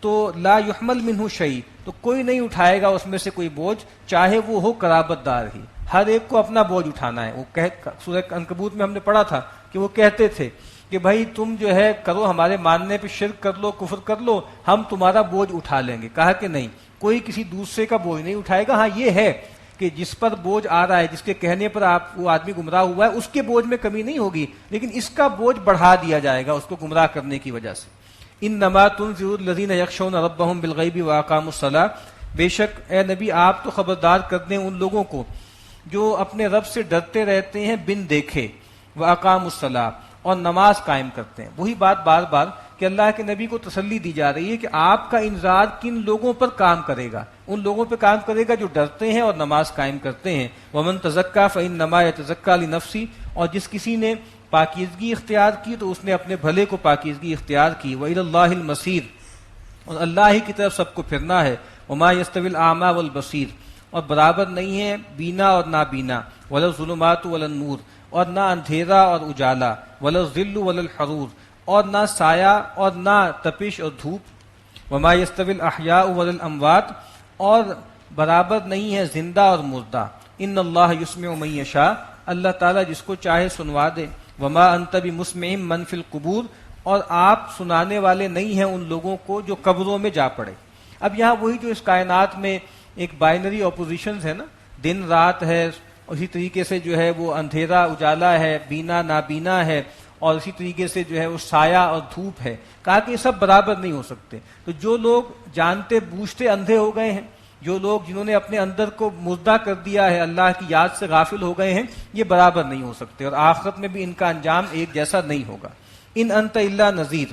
تو لا يحمل منه شیء، تو کوئی نہیں اٹھائے گا اس میں سے کوئی بوجھ، چاہے وہ ہو قرابت دار ہی. ہر ایک کو اپنا بوجھ اٹھانا ہے. وہ سورہ عنکبوت میں ہم نے پڑھا تھا کہ وہ کہتے تھے کہ بھائی تم جو ہے کرو، ہمارے ماننے پہ شرک کر لو، کفر کر لو، ہم تمہارا بوجھ اٹھا لیں گے. کہا کہ نہیں، کوئی کسی دوسرے کا بوجھ نہیں اٹھائے گا. ہاں یہ ہے کہ جس پر بوجھ آ رہا ہے، جس کے کہنے پر وہ آدمی گمراہ ہوا ہے، اس کے بوجھ میں کمی نہیں ہوگی، لیکن اس کا بوجھ بڑھا دیا جائے گا اس کو گمراہ کرنے کی وجہ سے. انما تنذر الذین یخشون ربهم بالغیب واقاموا الصلاۃ، بے شک اے نبی آپ تو خبردار کر دیں ان لوگوں کو جو اپنے رب سے ڈرتے رہتے ہیں بن دیکھے، واقاموا الصلاۃ، اور نماز قائم کرتے ہیں. وہی بات بار بار کہ اللہ کے نبی کو تسلی دی جا رہی ہے کہ آپ کا انذار کن لوگوں پر کام کرے گا، ان لوگوں پہ کام کرے گا جو ڈرتے ہیں اور نماز قائم کرتے ہیں. ومن تزکا فانما یتزکا لنفسی، اور جس کسی نے پاکیزگی اختیار کی تو اس نے اپنے بھلے کو پاکیزگی اختیار کی. وإلی اللہ المصیر، اور اللہ ہی کی طرف سب کو پھرنا ہے. وما یستوی الاعمی والبصیر، اور برابر نہیں ہے بینا اور نابینا. ولا الظلمات ولا النور، اور نہ اندھیرا اور اجالا. ولا الظل ولا الحرور، اور نہ سایہ اور نہ تپش اور دھوپ. وما یستوی الاحیاء ولا الاموات، اور برابر نہیں ہے زندہ اور مردہ. ان اللہ یسمع من یشاء، اللہ تعالیٰ جس کو چاہے سنوا دے. وما انت بمسمع من فی القبور، اور آپ سنانے والے نہیں ہیں ان لوگوں کو جو قبروں میں جا پڑے. اب یہاں وہی جو اس کائنات میں ایک بائنری اپوزیشنز ہے نا، دن رات ہے، اسی طریقے سے جو ہے وہ اندھیرا اجالا ہے، بینا نابینا ہے، اور اسی طریقے سے جو ہے وہ سایہ اور دھوپ ہے. کہا کہ یہ سب برابر نہیں ہو سکتے. تو جو لوگ جانتے بوجھتے اندھے ہو گئے ہیں، جو لوگ جنہوں نے اپنے اندر کو مردہ کر دیا ہے، اللہ کی یاد سے غافل ہو گئے ہیں، یہ برابر نہیں ہو سکتے، اور آخرت میں بھی ان کا انجام ایک جیسا نہیں ہوگا. ان انت الا نذیر،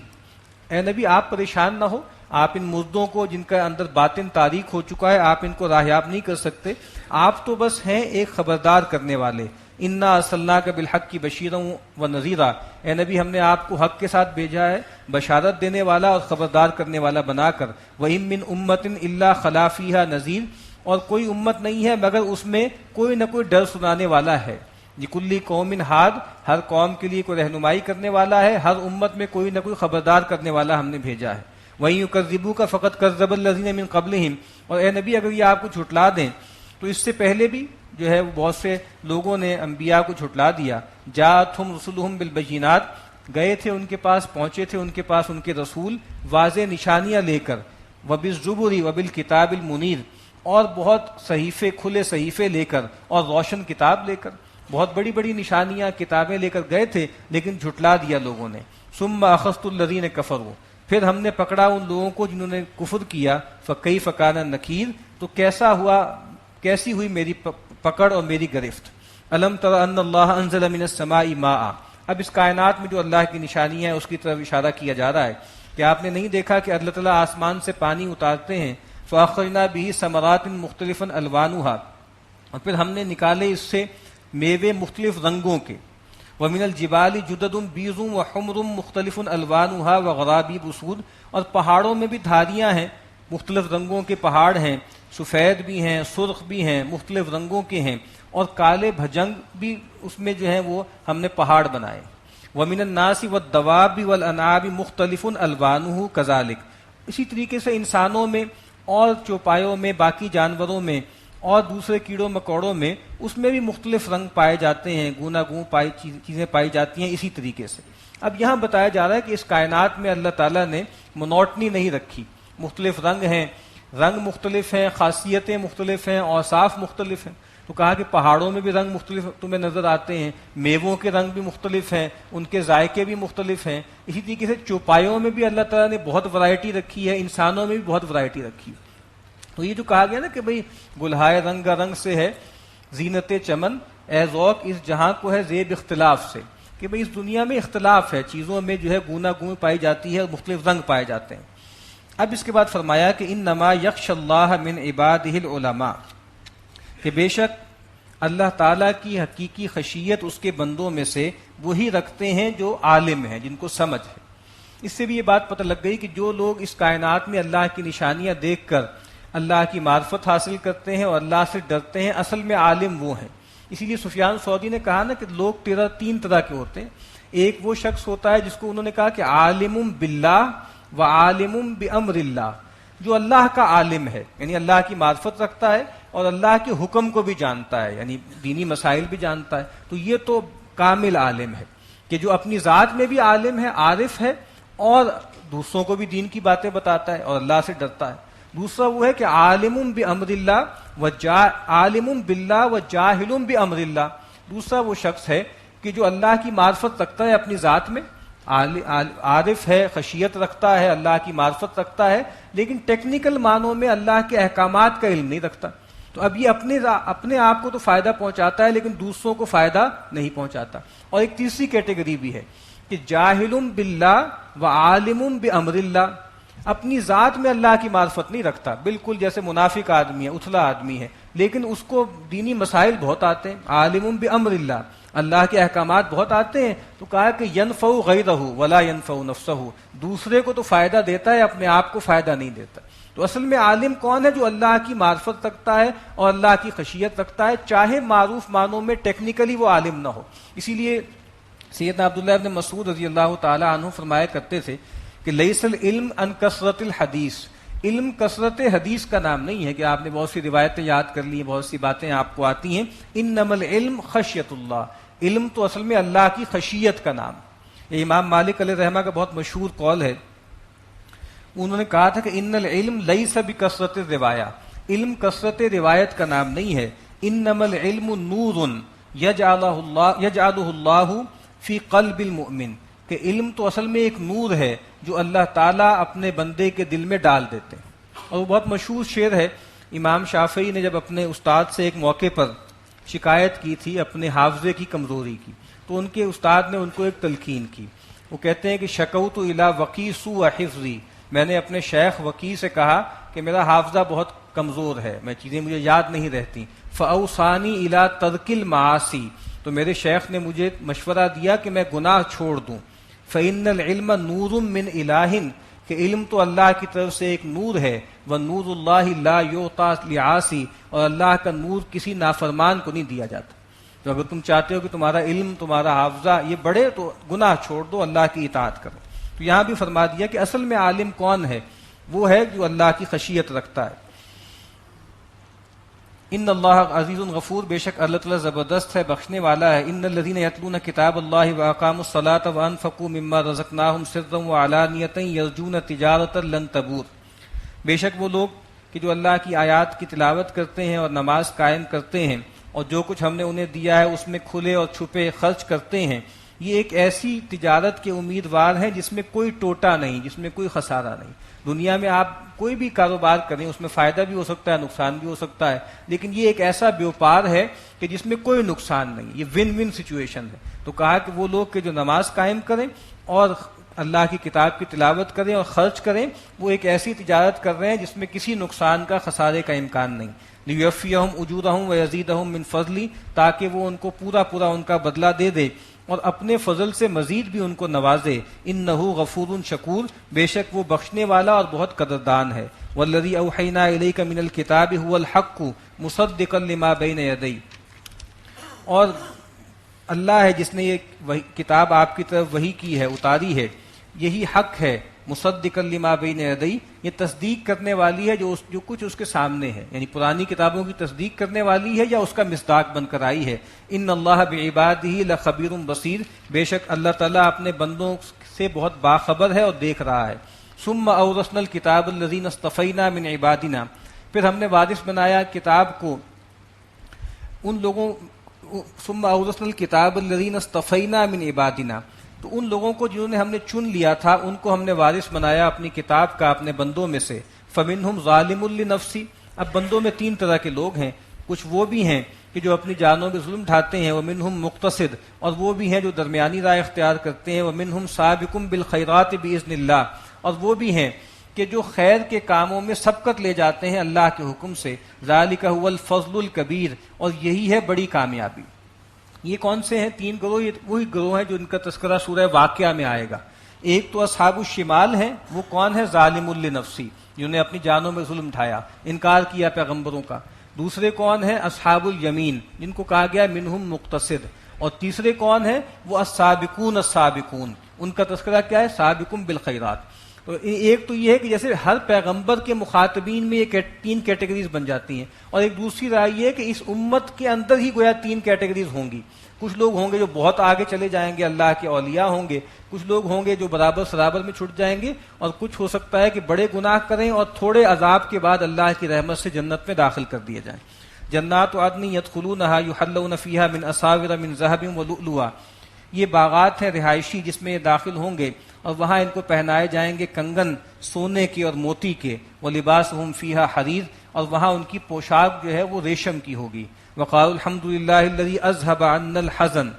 اے نبی آپ پریشان نہ ہو، آپ ان مردوں کو جن کا اندر باطن تاریک ہو چکا ہے آپ ان کو راہیاب نہیں کر سکتے، آپ تو بس ہیں ایک خبردار کرنے والے۔ انا ارسلناک بالحق بشیرا ونذیرا، اے نبی ہم نے آپ کو حق کے ساتھ بھیجا ہے، بشارت دینے والا اور خبردار کرنے والا بنا کر۔ وَإِن مِّن أُمَّةٍ إِلَّا خَلَا فِيهَا نَذِيرٌ، اور کوئی امت نہیں ہے مگر اس میں کوئی نہ کوئی ڈر سنانے والا ہے۔ لِكُلِّ قَوْمٍ ہاد، ہر قوم کے لیے کوئی رہنمائی کرنے والا ہے، ہر امت میں کوئی نہ کوئی خبردار کرنے والا ہم نے بھیجا ہے۔ وَإِن يُكَذِّبُوكَ فَقَدْ كَذَّبَ الَّذِينَ مِن قَبْلِهِمْ، اور اے نبی اگر یہ آپ کو جھٹلا دیں تو اس سے پہلے بھی جو ہے وہ بہت سے لوگوں نے انبیاء کو جھٹلا دیا۔ جاءتھم رسلہم بالبینات، گئے تھے ان کے پاس، پہنچے تھے ان کے پاس ان کے رسول واضح نشانیاں لے کر، وبالزبر وبالکتاب المنیر، اور بہت صحیفے کھلے صحیفے لے کر اور روشن کتاب لے کر، بہت بڑی بڑی نشانیاں کتابیں لے کر گئے تھے لیکن جھٹلا دیا لوگوں نے۔ ثم اخذت الذین کفروا، پھر ہم نے پکڑا ان لوگوں کو جنہوں نے کفر کیا، فکیف کان نکیر، تو کیسا ہوا، کیسی ہوئی میری پکڑ اور میری گرفت۔ الم تر ان اللہ انزل من السماء ماء، اب اس کائنات میں جو اللہ کی نشانیاں ہیں اس کی طرف اشارہ کیا جا رہا ہے کہ آپ نے نہیں دیکھا کہ اللہ تعالیٰ آسمان سے پانی اتارتے ہیں، فاخرجنا به ثمرات مختلفا الوانها، اور پھر ہم نے نکالے اس سے میوے مختلف رنگوں کے، ومن الجبال جدد بیض وحمر مختلف الوانها وغرابیب سود، اور پہاڑوں میں بھی دھاریاں ہیں، مختلف رنگوں کے پہاڑ ہیں، سفید بھی ہیں، سرخ بھی ہیں، مختلف رنگوں کے ہیں، اور کالے بھجنگ بھی اس میں جو ہیں وہ ہم نے پہاڑ بنائے۔ ومن الناس والدواب والانعام مختلف الوانه كذلك، اسی طریقے سے انسانوں میں اور چوپایوں میں، باقی جانوروں میں اور دوسرے کیڑوں مکوڑوں میں، اس میں بھی مختلف رنگ پائے جاتے ہیں، گوناگون چیزیں پائی جاتی ہیں اسی طریقے سے۔ اب یہاں بتایا جا رہا ہے کہ اس کائنات میں اللہ تعالیٰ نے مونوٹنی نہیں رکھی، مختلف رنگ ہیں، رنگ مختلف ہیں، خاصیتیں مختلف ہیں، اوصاف مختلف ہیں۔ تو کہا کہ پہاڑوں میں بھی رنگ مختلف تمہیں نظر آتے ہیں، میووں کے رنگ بھی مختلف ہیں، ان کے ذائقے بھی مختلف ہیں، اسی طریقے سے چوپایوں میں بھی اللہ تعالیٰ نے بہت ورائٹی رکھی ہے، انسانوں میں بھی بہت ورائٹی رکھی ہے۔ تو یہ جو کہا گیا نا کہ بھئی گلہائے رنگ رنگ سے ہے زینت چمن، اے ذوق اس جہاں کو ہے زیب اختلاف سے، کہ بھئی اس دنیا میں اختلاف ہے، چیزوں میں جو ہے گوناگون پائی جاتی ہے اور مختلف رنگ پائے جاتے ہیں۔ اب اس کے بعد فرمایا کہ انما یخشی اللہ من عبادہ العلماء، کہ بے شک اللہ تعالیٰ کی حقیقی خشیت اس کے بندوں میں سے وہی رکھتے ہیں جو عالم ہیں، جن کو سمجھ ہے۔ اس سے بھی یہ بات پتہ لگ گئی کہ جو لوگ اس کائنات میں اللہ کی نشانیاں دیکھ کر اللہ کی معرفت حاصل کرتے ہیں اور اللہ سے ڈرتے ہیں، اصل میں عالم وہ ہیں۔ اسی لیے سفیان ثوری نے کہا نا کہ لوگ تین طرح کے ہوتے ہیں۔ ایک وہ شخص ہوتا ہے جس کو انہوں نے کہا کہ عالم باللہ و عالم بامر اللہ، جو اللہ کا عالم ہے، یعنی اللہ کی معرفت رکھتا ہے اور اللہ کے حکم کو بھی جانتا ہے، یعنی دینی مسائل بھی جانتا ہے، تو یہ تو کامل عالم ہے، کہ جو اپنی ذات میں بھی عالم ہے، عارف ہے، اور دوسروں کو بھی دین کی باتیں بتاتا ہے اور اللہ سے ڈرتا ہے۔ دوسرا وہ ہے کہ عالم بامر اللہ عالم باللہ و جاہل بامر اللہ، دوسرا وہ شخص ہے کہ جو اللہ کی معرفت رکھتا ہے اپنی ذات میں، عارف ہے، خشیت رکھتا ہے، اللہ کی معرفت رکھتا ہے، لیکن ٹیکنیکل معنوں میں اللہ کے احکامات کا علم نہیں رکھتا۔ تو اب یہ اپنے آپ کو تو فائدہ پہنچاتا ہے لیکن دوسروں کو فائدہ نہیں پہنچاتا۔ اور ایک تیسری کیٹیگری بھی ہے کہ جاہل باللہ و عالم بامر اللہ، اپنی ذات میں اللہ کی معرفت نہیں رکھتا، بالکل جیسے منافق آدمی ہے، اتھلا آدمی ہے، لیکن اس کو دینی مسائل بہت آتے ہیں، عالم بامر اللہ، اللہ کے احکامات بہت آتے ہیں، تو کہا کہ ینفع غیرہ ولا ینفع نفسہ، دوسرے کو تو فائدہ دیتا ہے، اپنے آپ کو فائدہ نہیں دیتا۔ تو اصل میں عالم کون ہے؟ جو اللہ کی معرفت رکھتا ہے اور اللہ کی خشیت رکھتا ہے، چاہے معروف معنوں میں ٹیکنیکلی وہ عالم نہ ہو۔ اسی لیے سیدنا عبداللہ ابن مسعود رضی اللہ تعالی عنہ فرمایا کرتے تھے کہ لیس العلم ان کثرت الحدیث، علم کثرت حدیث کا نام نہیں ہے کہ آپ نے بہت سی روایتیں یاد کر لی، بہت سی باتیں آپ کو آتی ہیں، انما العلم خشیت اللہ، علم تو اصل میں اللہ کی خشیت کا نام۔ یہ امام مالک علیہ رحمہ کا بہت مشہور قول ہے، انہوں نے کہا تھا کہ ان العلم لیس بکثرت الروایہ، علم کثرت روایت کا نام نہیں ہے، انما العلم نور یجعلہ اللہ فی قلب المؤمن، کہ علم تو اصل میں ایک نور ہے جو اللہ تعالیٰ اپنے بندے کے دل میں ڈال دیتے ہیں۔ اور وہ بہت مشہور شعر ہے، امام شافعی نے جب اپنے استاد سے ایک موقع پر شکایت کی تھی اپنے حافظے کی کمزوری کی، تو ان کے استاد نے ان کو ایک تلقین کی، وہ کہتے ہیں کہ شکوت الی وقی سوء حفظی، میں نے اپنے شیخ وکی سے کہا کہ میرا حافظہ بہت کمزور ہے، میں چیزیں مجھے یاد نہیں رہتی، فاوصانی الی ترک المعاصی، تو میرے شیخ نے مجھے مشورہ دیا کہ میں گناہ چھوڑ دوں، فإن العلم نور من الہ، کہ علم تو اللہ کی طرف سے ایک نور ہے، ونور اللہ لا یعطی لعاصی، اور اللہ کا نور کسی نافرمان کو نہیں دیا جاتا۔ تو اگر تم چاہتے ہو کہ تمہارا علم، تمہارا حافظہ یہ بڑھے تو گناہ چھوڑ دو، اللہ کی اطاعت کرو۔ تو یہاں بھی فرما دیا کہ اصل میں عالم کون ہے؟ وہ ہے جو اللہ کی خشیت رکھتا ہے۔ ان اللہ عزیز غفور، بے شک اللہ تعالیٰ زبردست ہے، بخشنے والا ہے۔ ان الذین یتلون کتاب اللہ واقاموا الصلاۃ وانفقوا مما رزقناہم سرا وعلانیۃ یرجون تجارۃ لن تبور، بے شک وہ لوگ کہ جو اللہ کی آیات کی تلاوت کرتے ہیں اور نماز قائم کرتے ہیں اور جو کچھ ہم نے انہیں دیا ہے اس میں کھلے اور چھپے خرچ کرتے ہیں، یہ ایک ایسی تجارت کے امیدوار ہیں جس میں کوئی ٹوٹا نہیں، جس میں کوئی خسارہ نہیں۔ دنیا میں آپ کوئی بھی کاروبار کریں، اس میں فائدہ بھی ہو سکتا ہے، نقصان بھی ہو سکتا ہے، لیکن یہ ایک ایسا بیوپار ہے کہ جس میں کوئی نقصان نہیں، یہ ون ون سچویشن ہے۔ تو کہا کہ وہ لوگ کہ جو نماز قائم کریں اور اللہ کی کتاب کی تلاوت کریں اور خرچ کریں، وہ ایک ایسی تجارت کر رہے ہیں جس میں کسی نقصان کا، خسارے کا امکان نہیں۔ لیوفیہم اجورہم ویزیدہم من فضلی، تاکہ وہ ان کو پورا پورا ان کا بدلہ دے دے اور اپنے فضل سے مزید بھی ان کو نوازے۔ انہ غفور شکور، بے شک وہ بخشنے والا اور بہت قدردان ہے۔ والذی اوحینا الیک من الکتاب هو الحق مصدقا لما بین یدی، اور اللہ ہے جس نے یہ کتاب آپ کی طرف وحی کی ہے، اتاری ہے، یہی حق ہے، مصدقا لما بین یدی، یہ تصدیق کرنے والی ہے جو کچھ اس کے سامنے ہے، یعنی پرانی کتابوں کی تصدیق کرنے والی ہے یا اس کا مصداق بن کر آئی ہے۔ ان اللہ بعبادہ لخبیر بصیر، بے شک اللہ تعالیٰ اپنے بندوں سے بہت باخبر ہے اور دیکھ رہا ہے۔ ثم اورثنا الکتاب الذین اصطفینا من عبادنا، پھر ہم نے وارث بنایا کتاب کو ان لوگوں، ثم اورثنا الکتاب الذین اصطفینا من عبادنا، تو ان لوگوں کو جنہوں نے ہم نے چن لیا تھا ان کو ہم نے وارث بنایا اپنی کتاب کا، اپنے بندوں میں سے۔ فمنہم ظالم لنفسی، اب بندوں میں تین طرح کے لوگ ہیں، کچھ وہ بھی ہیں کہ جو اپنی جانوں میں ظلم ڈھاتے ہیں، ومنہم مقتصد، اور وہ بھی ہیں جو درمیانی رائے اختیار کرتے ہیں، ومنہم سابق بالخیرات باذن اللہ، اور وہ بھی ہیں کہ جو خیر کے کاموں میں سبقت لے جاتے ہیں اللہ کے حکم سے۔ ذالک هو الفضل الکبیر، اور یہی ہے بڑی کامیابی۔ یہ کون سے ہیں تین گروہ؟ یہ وہی گروہ ہیں جو ان کا تذکرہ سورہ واقعہ میں آئے گا۔ ایک تو اصحاب الشمال ہیں، وہ کون ہے؟ ظالم لنفسی، جنہوں نے اپنی جانوں میں ظلم ڈھایا، انکار کیا پیغمبروں کا۔ دوسرے کون ہیں؟ اصحاب الیمین، جن کو کہا گیا منہم مقتصد۔ اور تیسرے کون ہیں؟ وہ السابقون السابقون، ان کا تذکرہ کیا ہے؟ سابقون بالخیرات۔ تو ایک تو یہ ہے کہ جیسے ہر پیغمبر کے مخاطبین میں یہ تین کیٹیگریز بن جاتی ہیں، اور ایک دوسری رائے یہ ہے کہ اس امت کے اندر ہی گویا تین کیٹیگریز ہوں گی۔ کچھ لوگ ہوں گے جو بہت آگے چلے جائیں گے، اللہ کے اولیاء ہوں گے، کچھ لوگ ہوں گے جو برابر سرابر میں چھٹ جائیں گے، اور کچھ ہو سکتا ہے کہ بڑے گناہ کریں اور تھوڑے عذاب کے بعد اللہ کی رحمت سے جنت میں داخل کر دیے جائیں۔ جنات عدن یدخلونها یحلون فیہا من اساور من ذہب ولؤلؤا، یہ باغات ہیں رہائشی جس میں یہ داخل ہوں گے، اور وہاں ان کو پہنائے جائیں گے کنگن سونے کے اور موتی کے، وَلِبَاسُهُمْ فِيهَا حریر، اور وہاں ان کی پوشاک جو ہے وہ ریشم کی ہوگی۔ وَقَالُوا الْحَمْدُ لِلَّهِ الَّذِي أَذْهَبَ عَنَّا الْحَزَنَ،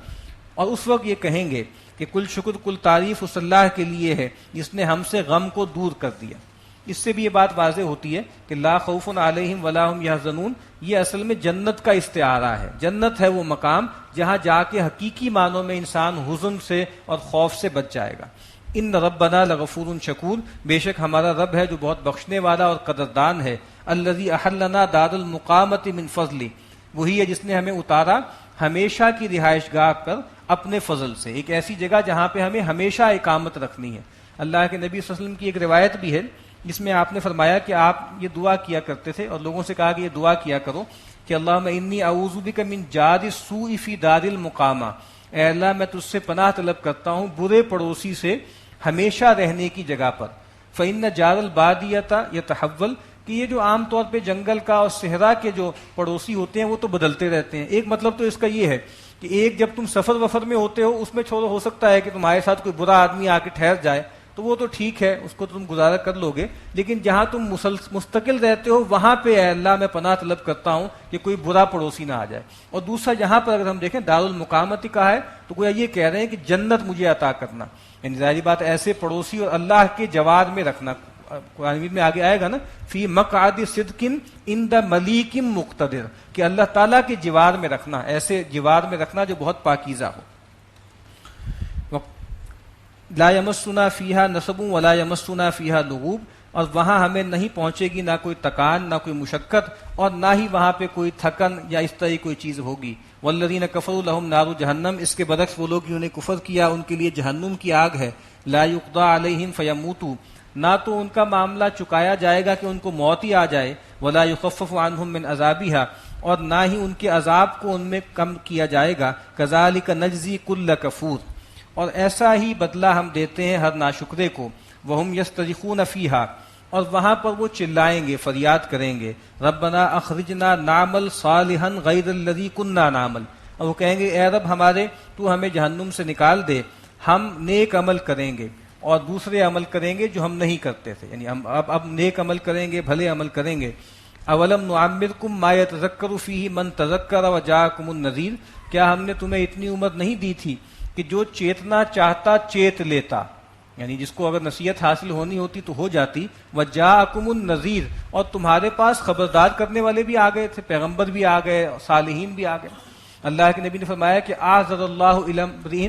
اور اس وقت یہ کہیں گے کہ کل شکر کل تعریف اس اللہ کے لیے ہے جس نے ہم سے غم کو دور کر دیا۔ اس سے بھی یہ بات واضح ہوتی ہے کہ لا خوف علیہم ولا هم يحزنون، یہ اصل میں جنت کا استعارہ ہے۔ جنت ہے وہ مقام جہاں جا کے حقیقی معنوں میں انسان حزن سے اور خوف سے بچ جائے گا۔ ان ربنا لغفور شکور، بے شک ہمارا رب ہے جو بہت بخشنے والا اور قدردان ہے۔ الذی احلنا دار المقامۃ من فضلی، وہی ہے جس نے ہمیں اتارا ہمیشہ کی رہائش گاہ پر اپنے فضل سے، ایک ایسی جگہ جہاں پہ ہمیں ہمیشہ اقامت رکھنی ہے۔ اللہ کے نبی صلی اللہ علیہ وسلم کی ایک روایت بھی ہے جس میں آپ نے فرمایا کہ آپ یہ دعا کیا کرتے تھے اور لوگوں سے کہا کہ یہ دعا کیا کرو کہ اللہم انی اعوذ بک من جار السوء فی دار المقامہ، اے اللہ میں تجھ سے پناہ طلب کرتا ہوں برے پڑوسی سے ہمیشہ رہنے کی جگہ پر۔ فإن جار البادیۃ یتحول، کہ یہ جو عام طور پہ جنگل کا اور صحرا کے جو پڑوسی ہوتے ہیں وہ تو بدلتے رہتے ہیں۔ ایک مطلب تو اس کا یہ ہے کہ ایک جب تم سفر وفر میں ہوتے ہو اس میں چھوڑو ہو سکتا ہے کہ تمہارے ساتھ کوئی برا آدمی آ کے ٹھہر جائے تو وہ تو ٹھیک ہے، اس کو تم گزارا کر لو گے، لیکن جہاں تم مستقل رہتے ہو وہاں پہ اے اللہ میں پناہ طلب کرتا ہوں کہ کوئی برا پڑوسی نہ آ جائے۔ اور دوسرا یہاں پر اگر ہم دیکھیں دار المقامت کہا ہے تو گویا یہ کہہ رہے ہیں کہ جنت مجھے عطا کرنا، یعنی ظاہری بات ایسے پڑوسی اور اللہ کے جوار میں رکھنا، قرآن مجید میں آگے آئے گا نا، فی مقعد صدق عند ملیک مقتدر، کہ اللہ تعالیٰ کے جوار میں رکھنا، ایسے جوار میں رکھنا جو بہت پاکیزہ ہو. لا یمسنا فیہا نصب ولا یمسنا فیہا لغوب، اور وہاں ہمیں نہیں پہنچے گی نہ کوئی تکان، نہ کوئی مشقت، اور نہ ہی وہاں پہ کوئی تھکن یا اس طرح کوئی چیز ہوگی. والذین کفروا لہم نار جہنم، اس کے برعکس وہ لوگ جنہوں نے کفر کیا ان کے لیے جہنم کی آگ ہے. لا یقضی علیہم فیموتوا، نہ تو ان کا معاملہ چکایا جائے گا کہ ان کو موت ہی آ جائے، ولا یخفف عنہم من عذابہا، اور نہ ہی ان کے عذاب کو ان میں کم کیا جائے گا. کذالک نجزی کل کفور، اور ایسا ہی بدلہ ہم دیتے ہیں ہر ناشکرے کو. وہم یسترخون فیہا، اور وہاں پر وہ چلائیں گے، فریاد کریں گے، ربنا اخرجنا نعمل صالحا غیر الذی کنا نعمل، اور وہ کہیں گے اے رب ہمارے تو ہمیں جہنم سے نکال دے، ہم نیک عمل کریں گے اور دوسرے عمل کریں گے جو ہم نہیں کرتے تھے، یعنی ہم اب نیک عمل کریں گے، بھلے عمل کریں گے. اولم نعمرکم ما یتذکر فیہ من تذکر وجاءکم النذیر، کیا ہم نے تمہیں اتنی عمر نہیں دی تھی کہ جو چیتنا چاہتا چیت لیتا، یعنی جس کو اگر نصیحت حاصل ہونی ہوتی تو ہو جاتی. وجاءکم النذیر، اور تمہارے پاس خبردار کرنے والے بھی آ گئے تھے، پیغمبر بھی آ گئے، صالحین بھی آ گئے. اللہ کے نبی نے فرمایا کہ اعذر اللہ الی امرئ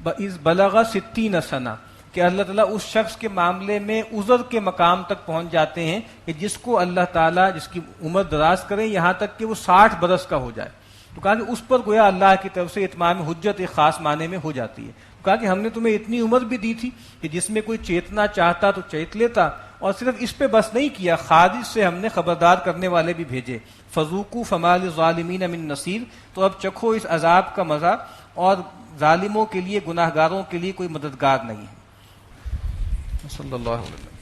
اذ بلغ 60 سنہ، کہ اللہ تعالیٰ اس شخص کے معاملے میں عذر کے مقام تک پہنچ جاتے ہیں کہ جس کو اللہ تعالیٰ جس کی عمر دراز کریں یہاں تک کہ وہ 60 برس کا ہو جائے. تو کہا کہ اس پر گویا اللہ کی طرف سے اتمام حجت ایک خاص معنی میں ہو جاتی ہے. کہا کہ ہم نے تمہیں اتنی عمر بھی دی تھی کہ جس میں کوئی چیتنا چاہتا تو چیت لیتا، اور صرف اس پہ بس نہیں کیا، خارج سے ہم نے خبردار کرنے والے بھی بھیجے. فذوقوا فما للظالمین من نصیر، تو اب چکھو اس عذاب کا مزہ، اور ظالموں کے لیے، گناہ گاروں کے لیے کوئی مددگار نہیں ہے. صلی اللہ علیہ وسلم.